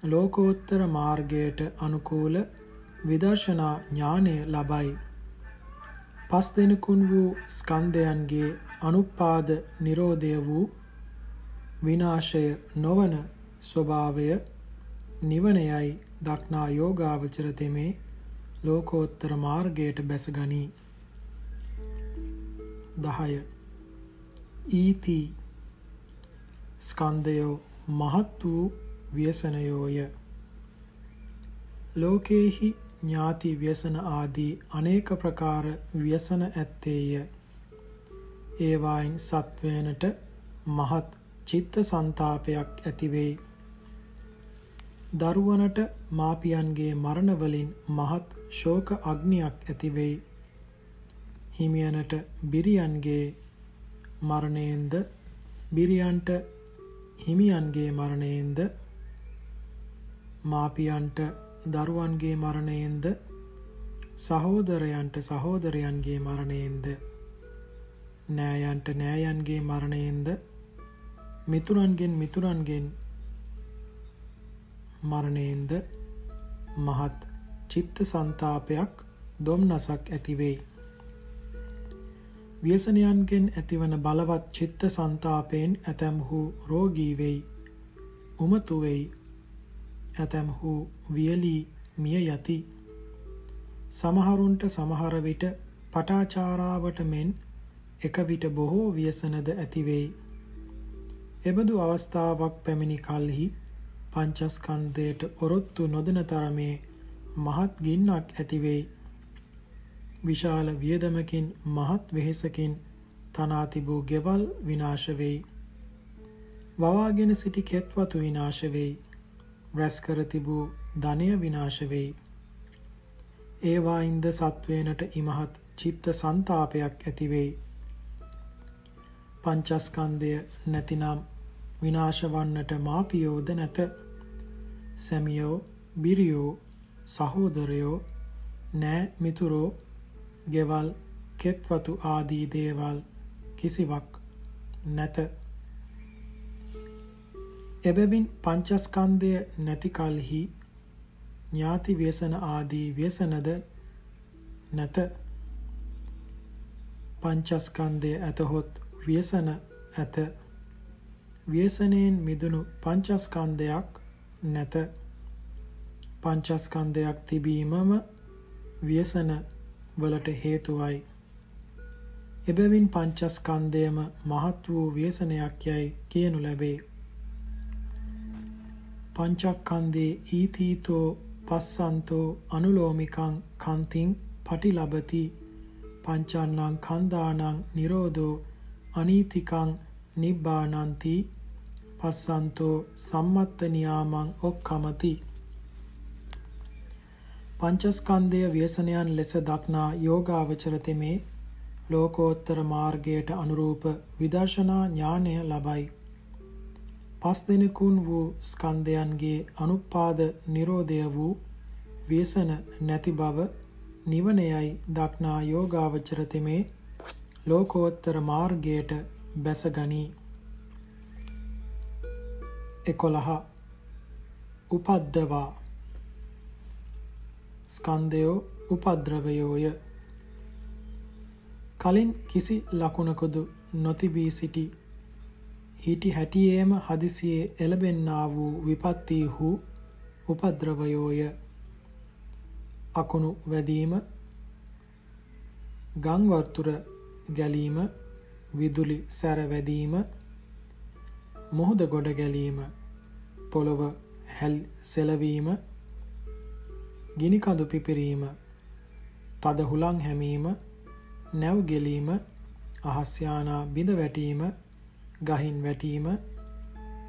ලෝකෝත්තර මාර්ගයට අනුකූල විදර්ශනා ඥානය ලබයි. පස් දෙනෙකුන් වූ ස්කන්ධයන්ගේ අනුපාද නිරෝධය වූ විනාශය නොවන ස්වභාවය නිවනයයි දක්නා යෝගාවචර තෙමේ ලෝකෝත්තර මාර්ගයට බැසගනී. 10. ඊති ස්කන්ධයෝ මහත් වූ ව්‍යසනයෝය. ලෝකේහි ඥාති ව්‍යසන ආදී අනේක ප්‍රකාර ව්‍යසන ඇත්තේය. ඒවායින් සත්වයනට මහත් චිත්ත සන්තාපයක් ඇතිවෙයි. දරුවනට මාපියන්ගේ මරණ වලින් මහත් ශෝක අග්නියක් ඇතිවෙයි. හිමියනට බිරියන්ගේ මරණයෙන්ද බිරියන්ට හිමියන්ගේ මරණයෙන්ද මාපියන්ට දරුවන්ගේ මරණයෙන්ද සහෝදරයන්ට සහෝදරයන්ගේ මරණයෙන්ද නෑයන්ට නෑයන්ගේ මරණයෙන්ද මිතුරන්ගෙන් මිතුරන්ගෙන් මරණයෙන්ද මහත් චිත්ත සන්තාපයක් දොම්නසක් ඇතිවෙයි. ව්‍යසනයන්ගෙන් ඇතිවන බලවත් චිත්ත සන්තාපයෙන් ඇතැම්හු රෝගී වෙයි, උමතු වෙයි, ඇතැම්හු වියලී මිය යති. සමහරුන්ට සමහර විට පටාචාරාවට මෙන් එක විට බොහෝ ව්‍යසනද ඇතිවෙයි. එබඳු අවස්ථාවක් පැමිණි කල්හි පංචස්කන්ධයට ඔරොත්තු නොදෙන තරමේ මහත් ගින්නක් ඇතිවෙයි. විශාල වියදමකින් මහත් වෙහෙසකින් තනා තිබූ ගෙවල් විනාශ වෙයි. වවාගෙන සිටි කෙත්වතු විනාශ වෙයි. රැස් කර තිබූ ධනය විනාශ වෙයි. ඒවායින්ද සත්වයනට ඉමහත් චිත්ත සන්තාපයක් ඇතිවෙයි. පංචස්කන්ධය නැතිනම් විනාශ වන්නට මාපියෝද නැත. සැමියෝ, බිරියෝ, සහෝදරයෝ, නෑ මිතුරෝ, ගෙවල්, කෙත්වතු ආදී දේවල් කිසිවක් නැත. එබැවින් පංචස්කන්ධය නැති කල්හි ඥාති ව්‍යසන ආදී ව්‍යසනද නැත. පංචස්කන්ධය ඇතහොත් ව්‍යසන ඇත. ව්‍යසනයෙන් මිදුණු පංචස්කන්ධයක් නැත. පංචස්කන්ධයක් තිබීමම ව්‍යසන වලට හේතුවයි. එබැවින් පංචස්කන්ධයම මහත් වූ ව්‍යසනයක් යයි කියනු ලැබේ. පංචස්කන්ධේ ඊතීතෝ පස්සන්තෝ අනුලෝමිකං කන්තිං පටිලබති පංචන්නං කන්දානං නිරෝධෝ අනීතිකං නිබ්බානන්ති පස්සන්තෝ සම්මත්ත නියාමං ඔක්කමති. පංචස්කන්ධය ව්‍යසනයන් ලෙස දක්නා යෝගාවචර තෙමේ ලෝකෝත්තර මාර්ගයට අනුරූප විදර්ශනා ඥානය ලබයි. පස් දෙනෙකුන් වූ ස්කන්ධයන්ගේ අනුපාද නිරෝධය වූ ව්‍යසන නැති බව නිවනයයි දක්නා යෝගාවචර තෙමේ ලෝකෝත්තර මාර්ගයට බැසගනී. 11. උපද්දවා ස්කන්ධයෝ උපද්‍රවයෝය. කලින් කිසි ලකුණකුදු නොතිබී හිටි හැටියේම හදිසියේ එළබෙන්නා වූ විපත්තීහු උපද්‍රවයෝය. අකුණු වැදීම, ගං වතුර ගැලීම, විදුලි සැර වැදීම, මුහුද ගොඩ ගැලීම, පොළොව සෙලවීම, ගිනි කඳු පිපිරීම, තද හුලං හැමීම, නැව් ගෙලීම, අහස් යානා බිඳ වැටීම, ගහින් වැටීම,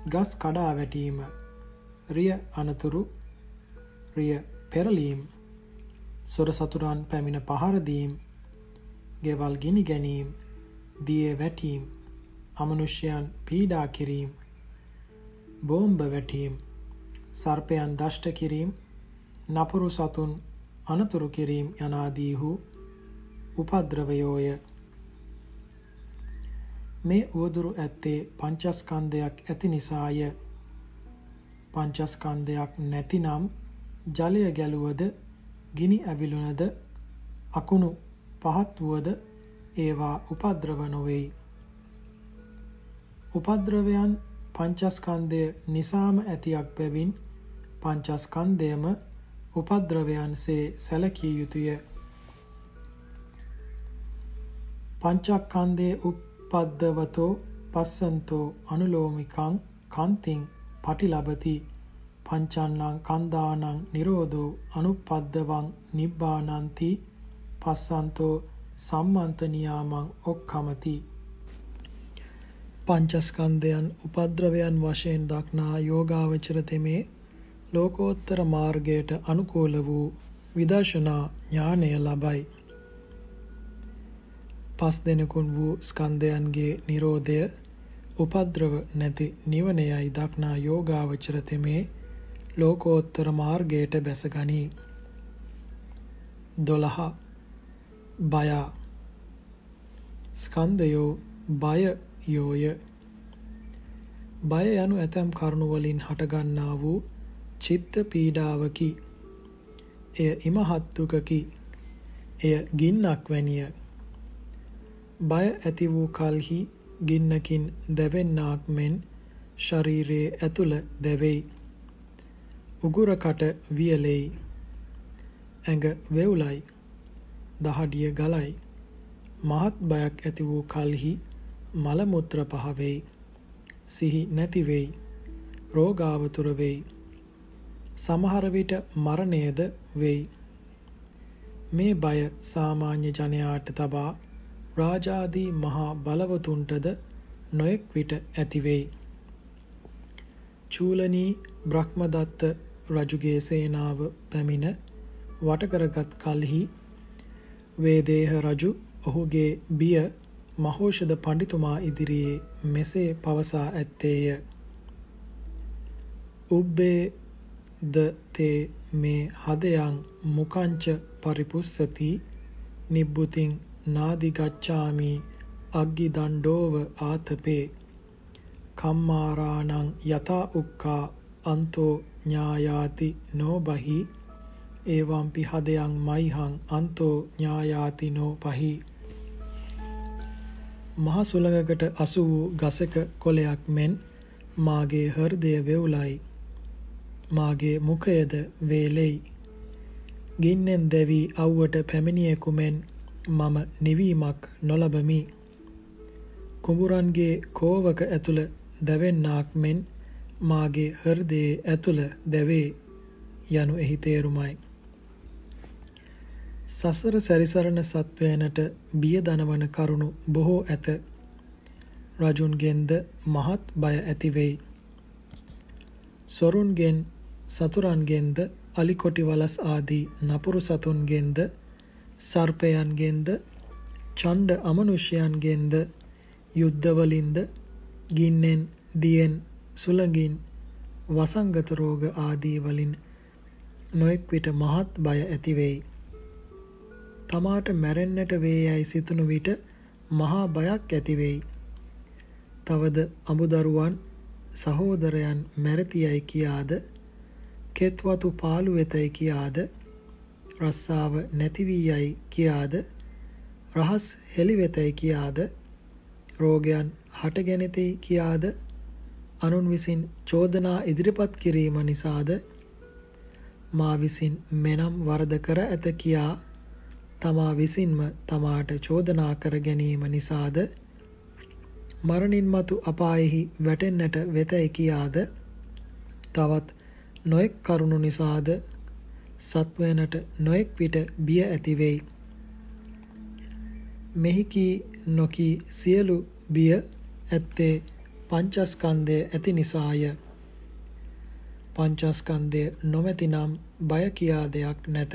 ගස් කඩා වැටීම, රිය අනතුරු, රිය පෙරලීම, සොර සතුරන් පැමිණ පහර දීම්, ගෙවල් ගිනි ගැනීම, දියේ වැටීම, අමනුෂ්‍යයන් පීඩා කිරීම, බෝම්බ වැටීම, සර්පයන් දෂ්ට කිරීම, නපුරු සතුන් අනතුරු කිරීම යනාදීහු උපද්‍රවයෝය. මේ උවදුරු ඇත්තේ පංචස්කන්ධයක් ඇති නිසාය. පංචස්කන්ධයක් නැතිනම් ජලය ගැලුවද, ගිනි ඇවිලුනද, අකුණු පහත් වුවද ඒවා උපද්‍රව නොවේයි. උපද්‍රවයන් පංචස්කන්ධය නිසාම ඇතියක් බැවින් පංචස්කන්ධයම උපද්‍රවයන්සේ සැලකිය යුතුය. පංචස්කන්ධයේ උපද්දවතෝ පස්සන්තෝ අනුලෝමිකං කන්තිං පටිලබති පංචන්නං කන්දානං නිරෝධෝ අනුපද්දවං නිබ්බානන්ති පස්සන්තෝ සම්මන්ත නියාමං ඔක්කමති. පංචස්කන්ධයන් උපද්‍රවයන් වශයෙන් දක්නා යෝගාවචර තෙමේ ලෝකෝත්තර මාර්ගයට අනුකූල වූ විදර්ශනා ඥානය ලබයි. පස් දෙනෙකුන් වූ ස්කන්ධයන්ගේ නිරෝධය උපද්‍රව නැති නිවනයයි දක්නා යෝගාවචර තෙමේ ලෝකෝත්තර මාර්ගයට බැසගනී. 12. බය ස්කන්ධයෝ බය යෝය. බය යනු ඇතැම් කරුණු වලින් හටගන්නා වූ චිත්ත පීඩාවකි. එය ඉමහත් දුකකි. එය ගින්නක් වැනිය. බය ඇති වූ කල්හි ගින්නකින් දැවෙන්නාක් මෙන් ශරීරයේ ඇතුළ දැවෙයි. උගුරකට වියලෙයි. ඇඟ වෙවුලයි. දහඩිය ගලයි. මහත් බයක් ඇති වූ කල්හි මල මුත්‍ර පහ වෙයි. සිහි නැති වෙයි. රෝගාවතුර වෙයි. සමහර විට මරණයද වෙයි. මේ බය සාමාන්‍ය ජනයාට තබා රාජාදී මහා බලවතුන්ටද නොයෙක් විට ඇති වෙයි. චූලනී බ්‍රහ්මදත්ත රජුගේ සේනාව පැමිණ වටකරගත් කල්හි වේදේහ රජු ඔහුගේ බිය මහෝෂධ පඬිතුමා ඉදිරියේ මෙසේ පවසා ඇත්තේය. උබ්බේ ද තේ මේ හදයන් මුකංච පරිපුස්සති නිබ්බුතින් නාදි ගච්ඡාමි අග්ගි දණ්ඩෝව ආතපේ කම්මාරාණං යතා උක්කා අන්තෝ ඥායාති නොබහි ඒවම්පි හදයන් මයිහං අන්තෝ ඥායාති නොබහි. මහ සුළඟකට අසු වූ ගසක කොළයක් මෙන් මාගේ හෘදය වෙවුලයි. මාගේ මුඛයද වේලෙයි. ගින්නෙන් දැවි අවුවට පැමිණියෙකු මෙන් මම නිවීමක් නොලබමි. කුඹුරන්ගේ කෝවක ඇතුළ දැවෙන්නාක් මෙන් මාගේ හෘදයේ ඇතුළ දැවේ. යනු එහි තේරුමයි. සසර සැරිසරන සත්වයනට බිය දනවන කරුණු බොහෝ ඇත. රජුන්ගෙන්ද මහත් බය ඇති වෙයි. සොරුන්ගෙන් සතුරන්ගෙන්ද අලිකොටි වලස් ආදී නපුරු සතුන්ගෙන්ද සර්පයන්ගෙන්ද ඡණ්ඩ අමනුෂ්‍යයන්ගෙන්ද යුද්ධවලින්ද ගින්නෙන් දියෙන් සුළඟින් වසංගත රෝග ආදී වලින් නොඑක් විට මහත් බය ඇති වෙයි. තමාට මැරෙන්නට වේ යයි සිතුණු විට මහා බයක් ඇති වෙයි. තවද අමුදරුවන් සහෝදරයන් මැරති යයි කියාද කෙත්වතු පාළු වෙතයි කියාද රස්සාව නැති වී යයි කියාද රහස් හෙළි වෙතයි කියාද රෝගයන් හටගෙනතයි කියාද අනුන් විසින් චෝදනා ඉදිරිපත් කිරීම නිසාද මා විසින් මෙනම් වරද කර ඇත කියා තමා විසින්ම තමාට චෝදනා කර ගැනීම නිසාද මරණින් මතු අපායෙහි වැටෙන්නට වෙතයි කියාද තවත් නොඑක් කරුණු නිසාද සත්වයනට නොඑක් විට බිය ඇති වෙයි. මෙහි කී නොකී සියලු බිය ඇත්තේ පංචස්කන්ධය ඇති නිසාය. පංචස්කන්ධය නොමැතිනම් බය කියා දෙයක් නැත.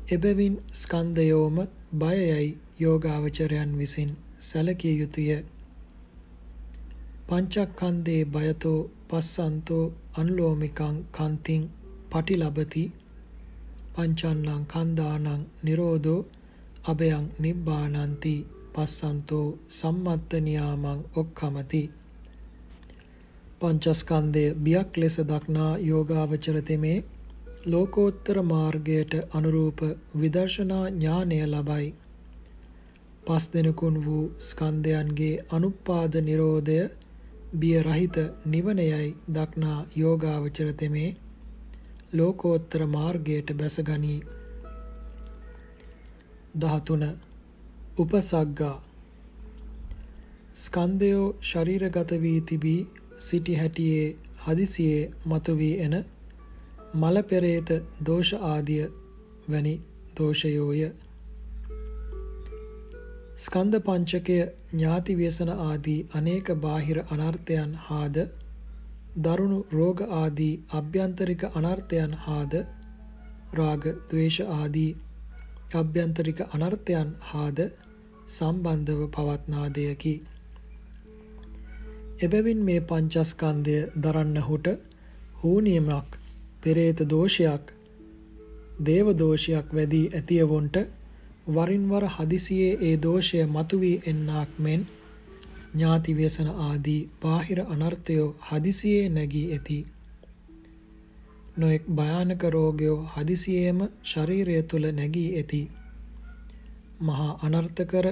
එබැවින් ස්කන්ධයෝම බයයයි යෝගාවචරයන් විසින් සැලකිය යුතුය. පංචස්කන්ධේ බයතෝ පස්සන්තෝ අනුලෝමිකං කන්තිං පටිලබති පංචන්නං කන්දානං නිරෝධෝ අභයං නිබ්බානන්ති පස්සන්තෝ සම්මත්ත නියාමං ඔක්ඛමති. පංචස්කන්ධය බියක් ලෙස දක්නා යෝගාවචර තෙමේ ලෝකෝත්තර මාර්ගයට අනුරූප විදර්ශනා ඥානය ලබයි. පස් දෙනකුන් වූ ස්කන්ධයන්ගේ අනුපාද නිරෝධය බිය රහිත නිවනයයි දක්නා යෝගාවචර තෙමේ ලෝකෝත්තර මාර්ගයට බැසගනී. 13. උපසග්ගා ස්කන්ධයෝ ශරීරගත වී තිබී සිටි හැටියේ හදිසියේ මතුවී එන මල පෙරේත දෝෂ ආදිය වැනි දෝෂයෝය. ස්කන්ධ පංචකය ඥාති ව්‍යසන ආදී අනේක බාහිර අනර්ථයන් හාද දරුණු රෝග ආදී අභ්‍යන්තරික අනර්ථයන් හාද රාග ද්වේෂ ආදී අභ්‍යන්තරික අනර්ථයන් හාද සම්බන්ධව පවත්නා දෙයකි. එබැවින් මේ පංචස්කන්ධය දරන්නහුට හූනියමක් පෙරේත දෝෂයක් දේව දෝෂයක් වැදී ඇතියවොන්ට වරින් වර හදිසියේ ඒ දෝෂය මතුවී එන්නාක් මෙන් ඥාති ව්‍යසන ආදී බාහිර අනර්ථයෝ හදිසියේ නැගී ඇති. නොඑක් භයානක රෝගයෝ හදිසියේම ශරීරය තුල නැගී ඇති. මහා අනර්ථකර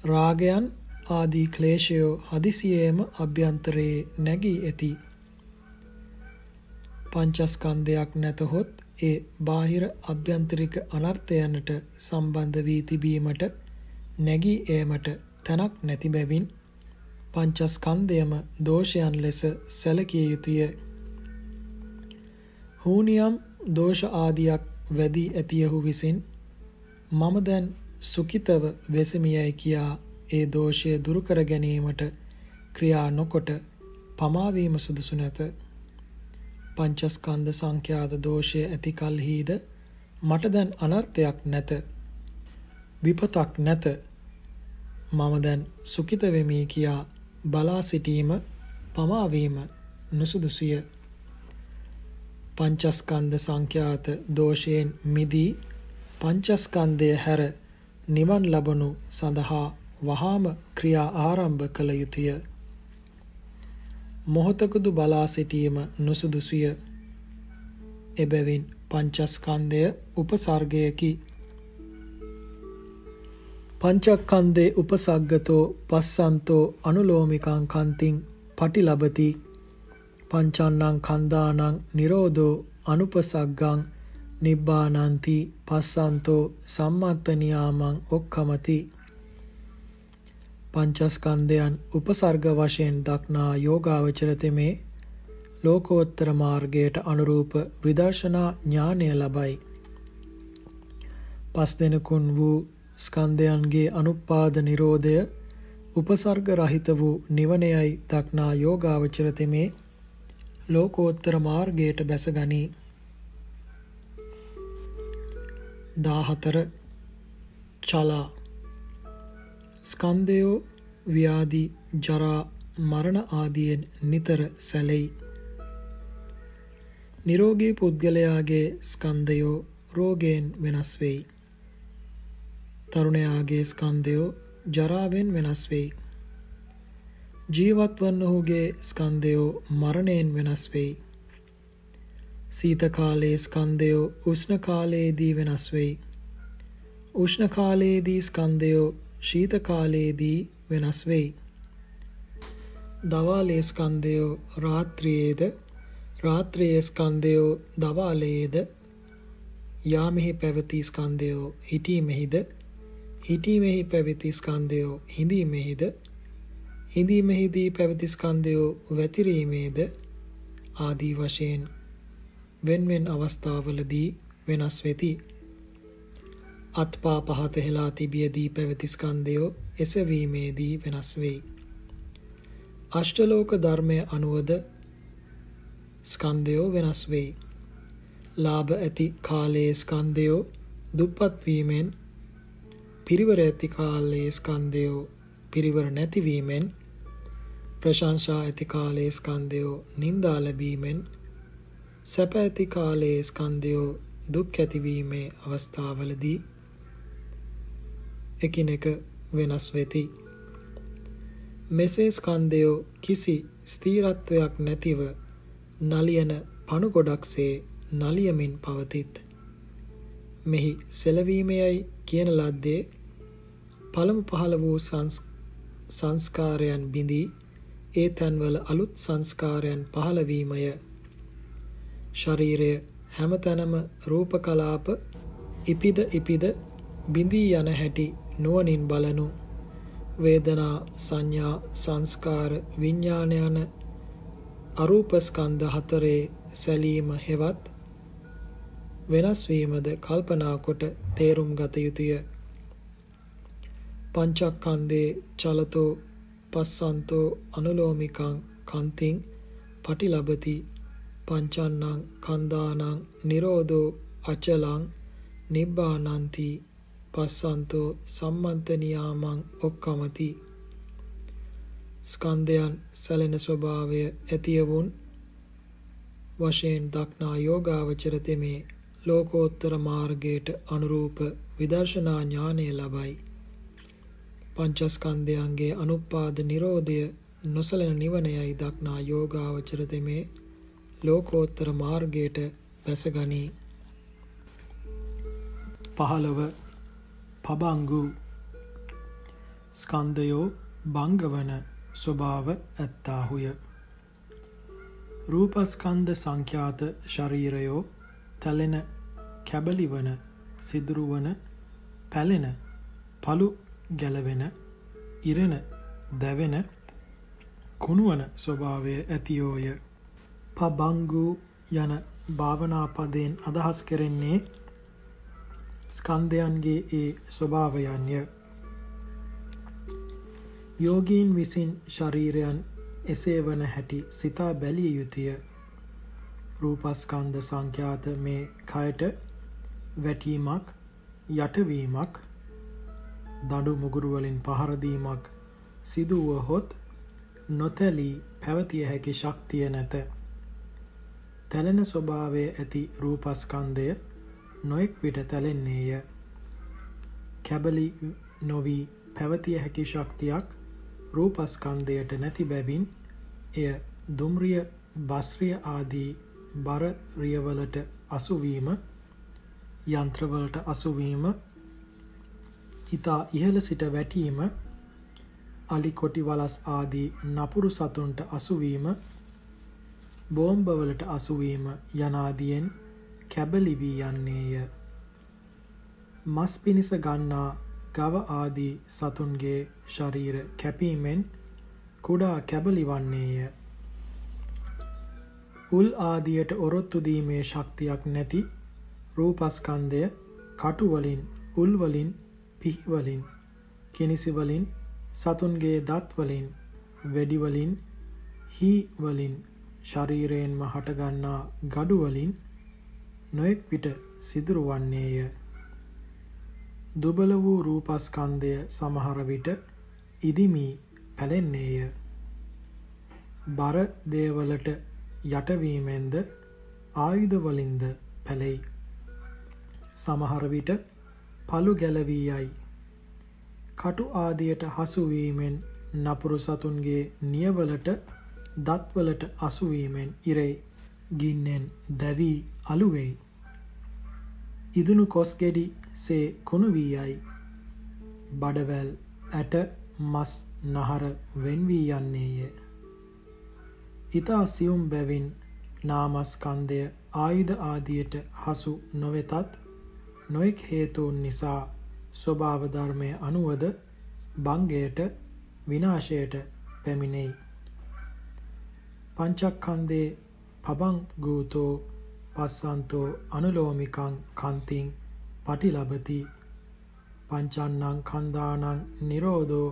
රාගයන් ආදී ක්ලේශයෝ හදිසියේම අභ්‍යන්තරයේ නැගී ඇති. පංචස්කන්ධයක් නැතහොත් ඒ බාහිර අභ්‍යන්තරික අනර්ථයන්ට සම්බන්ධ වී තිබීමට නැගී ඒමට තැනක් නැති බැවින් පංචස්කන්ධයම දෝෂයන් ලෙස සැලකිය යුතුය. හූනියම් දෝෂ ආදියක් වැදී ඇතියහු විසින් මම දැන් සුඛිතව වෙසමියයි කියා ඒ දෝෂය දුරු කර ගැනීමට ක්‍රියා නොකොට පමාවීම සුදුසු නැත. පංචස්කන්ධ සංඛ්‍යාත දෝෂය ඇති කල්හිද මට දැන් අනර්ථයක් නැත, විපතක් නැත, මම දැන් සුඛිත වෙමි කියා බලා සිටීම පමාවීම නුසුදුසුය. පංචස්කන්ධ සංඛ්‍යාත දෝෂයෙන් මිදී පංචස්කන්ධය හැර නිවන් ලබනු සඳහා වහාම ක්‍රියා ආරම්භ කළ යුතුය. මොහොතකදු බලා සිටීම නුසුදුසුය. එබැවින් පංචස්කන්ධය උපසර්ගයකි. පංචස්කන්ධේ උපසග්ගතෝ පස්සන්තෝ අනුලෝමිකං කන්තිං පටිලබති පංචන්නං කන්දානං නිරෝධෝ අනුපසග්ගං නිබ්බානන්ති පස්සන්තෝ සම්මත්ත නියාමං ඔක්ඛමති. පංචස්කන්ධයන් උපසර්ග වශයෙන් දක්නා යෝගාවචර තෙමේ ලෝකෝත්තර මාර්ගයට අනුරූප විදර්ශනා ඥානය ලබයි. පස් දෙනකුන් වූ ස්කන්ධයන්ගේ අනුපාද නිරෝධය උපසර්ග රහිත වූ නිවනයයි දක්නා යෝගාවචර තෙමේ ලෝකෝත්තර මාර්ගයට බැසගනී. 14 චලා ස්කන්ධයෝ ව්‍යාධි ජරා මරණ ආදියෙන් නිතර සැලෙයි. නිරෝගී පුද්ගලයාගේ ස්කන්ධයෝ රෝගයෙන් වෙනස් වෙයි. තරුණයාගේ ස්කන්ධයෝ ජරාවෙන් වෙනස් වෙයි. ජීවත් වන්නහුගේ ස්කන්ධයෝ මරණයෙන් වෙනස් වෙයි. සීත කාලයේ ස්කන්ධයෝ උෂ්ණ කාලයේදී වෙනස් වෙයි. උෂ්ණ කාලයේදී ස්කන්ධයෝ ශීත කාලයේදී වෙනස් වෙයි. දවාලේ ස්කන්ධයෝ රාත්‍රියේද රාත්‍රියේ ස්කන්ධයෝ දවාලයේද යාමෙහි පැවති ස්කන්ධයෝ හිටීමෙහිද හිටීමෙහි පැවති ස්කන්ධයෝ හිඳීමෙහිද හිඳීමෙහිදී පැවති ස්කන්ධයෝ වැතිරීමේද ආදී වශයෙන් වෙන්වෙන් අවස්ථාවලදී වෙනස් වෙති. අත්පා පහත හෙලා තිබියදී පැවති ස්කන්ධයෝ එසවීමේදී වෙනස් වෙයි. අෂ්ටලෝක ධර්මය අනුවද ස්කන්ධයෝ වෙනස් වෙයි. ලාභ ඇති කාලයේ ස්කන්ධයෝ දුප්පත් වීමෙන්, පිරිවර ඇති කාලයේ ස්කන්ධයෝ පිරිවර නැතිවීමෙන්, ප්‍රශංසා ඇති කාලයේ ස්කන්ධයෝ නින්දා ලැබීමෙන්, සැප ඇති කාලයේ ස්කන්ධයෝ දුක් ඇතිවීමේ අවස්ථාවලදී එකිනෙක වෙනස් වෙති. මෙසේ ස්කන්ධයෝ කිසි ස්ථීරත්වයක් නැතිව නලියන පණු ගොඩක්සේ නලියමින් පවතිත්. මෙහි සෙලවීමයයි කියන ලද්දේ පළමු පහළ වූ සංස්කාරයන් බිඳී ඒ තැන්වල අලුත් සංස්කාරයන් පහළවීමය. ශරීරය හැමතැනම රූප කලාප ඉපිද ඉපිද බිඳී යන හැටි නුවණින් බලනු. වේදනා සංඥා සංස්කාර විඥාන යන අරූප ස්කන්ධ හතරේ සැලීම හෙවත් වෙනස් වීමද කල්පනා කොට තේරුම් ගත යුතුය. පංචස්කන්ධේ චලතෝ පස්සන්තෝ අනුලෝමිකං කන්තිං පටිලබති පංචන්නං කන්දානං නිරෝධෝ අචලං නිබ්බානන්ති පස්සන්තෝ සම්මන්තනියාමං ඔක්කමති. ස්කන්ධයන් සැලෙන ස්වභාවය ඇතියවුන් වශයෙන් දක්නා යෝගාවචර තෙමේ ලෝකෝත්තර මාර්ගයට අනුරූප විදර්ශනා ඥානය ලබයි. පංචස්කන්ධයන්ගේ අනුපාද නිරෝධය නොසැලෙන නිවනයයි දක්නා යෝගාවචර තෙමේ ලෝකෝත්තර මාර්ගයට බැසගනී. 15 පබංගු ස්කන්ධයෝ භංගවන ස්වභාව ඇත්තාහුය. රූපස්කන්ධ සංඛ්‍යාත ශරීරයෝ තැලෙන, කැබලිවන, සිදුරුවන, පැලෙන, පළු ගැලවෙන, ඉරෙන, දැවෙන, කුණුවන ස්වභාවය ඇතියෝය. පබංගු යන භාවනා පදයෙන් අදහස් කෙරෙන්නේ ස්කන්ධයන්ගේ ඒ ස්වභාවයන්ය. යෝගීන් විසින් ශරීරයන් එසේ වන හැටි සිතා බැලිය යුතුය. රූපස්කන්ධ සංඛ්‍යාත මේ කයට වැටීමක්, යටවීමක්, දඬු මුගුරු වලින් පහර දීමක් සිදු වුවහොත් නොතැලී පැවතිය හැකි ශක්තිය නැත. තැලෙන ස්වභාවය ඇති රූපස්කන්ධය නොඑක් විට තැලෙන්නේය. කැබලි නොවී පැවතිය හැකි ශක්තියක් රූපස්කන්ධයට නැති බැවින් එය දුම්රිය, බස්රිය ආදී බර රියවලට අසුවීම, යන්ත්‍රවලට අසුවීම, ඉතා ඉහළ සිට වැටීම, අලි කොටි වලස් ආදී නපුරු සතුන්ට අසුවීම, බෝම්බවලට අසුවීම යනාදියෙන් කැබලි වී යන්නේය. මස් පිණිස ගන්නා ගව ආදී සතුන්ගේ ශරීර කැපීමෙන් කුඩා කැබලි වන්නේය. උල් ආදියට ඔරොත්තු දීමේ ශක්තියක් නැති රූපස්කන්ධය කටු වලින්, උල් වලින්, පිහි වලින්, කිනිසි වලින්, සතුන්ගේ දත් වලින්, වෙඩි වලින්, හී වලින්, ශරීරයෙන්ම හටගන්නා gadu වලින් නොඑක් විට සිදුරු වන්නේය. දුබල වූ රූපස්කන්ධය සමහර විට ඉදිමි පැලෙන්නේය. බර දේවලට යටවීමෙන්ද ආයුධ වලින්ද පැලෙයි. සමහර විට පළු ගැලවී යයි. කටු ආදියට හසු වීමෙන් නපුරු සතුන්ගේ නියවලට දත්වලට අසු වීමෙන් ඉරේ ගින්නෙන් දැවී අලු වෙයි. ඉදුණු කොස් ගෙඩි සේ කුණු වී යයි. බඩවැල් ඇට මස් නහර වෙන් වී යන්නේය. ඊතා සියුම් බැවින් නාමස්කන්ධය ආයුධ ආදියට හසු නොවෙතත් නොඑක් හේතුන් නිසා ස්වභාව ධර්මයේ අනුවද භංගයට විනාශයට පැමිණෙයි. පංචස්කන්ධේ පබංගූතෝ පස්සන්තෝ අනුලෝමිකං කන්තිං පටිලබති. පංචන්නං කන්දානං නිරෝධෝ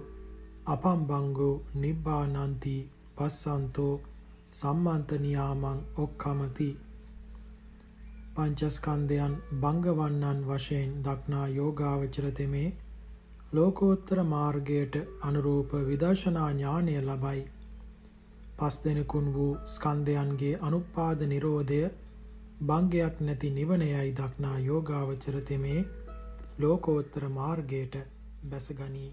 අපම්බංගෝ නිබ්බානන්ති පස්සන්තෝ සම්මන්ත නියාමං ඔක්කමති. පංචස්කන්ධයන් භංගවන්නන් වශයෙන් දක්නා යෝගාවචර තෙමේ ලෝකෝත්තර මාර්ගයට අනුරූප විදර්ශනා ඥානය ලබයි. පස් දෙනෙකුන් වූ ස්කන්ධයන්ගේ අනුපාද නිරෝධය භංගයක් නැති නිවනයයි දක්නා යෝගාවචර තෙමේ ලෝකෝත්තර මාර්ගයට බැසගනී.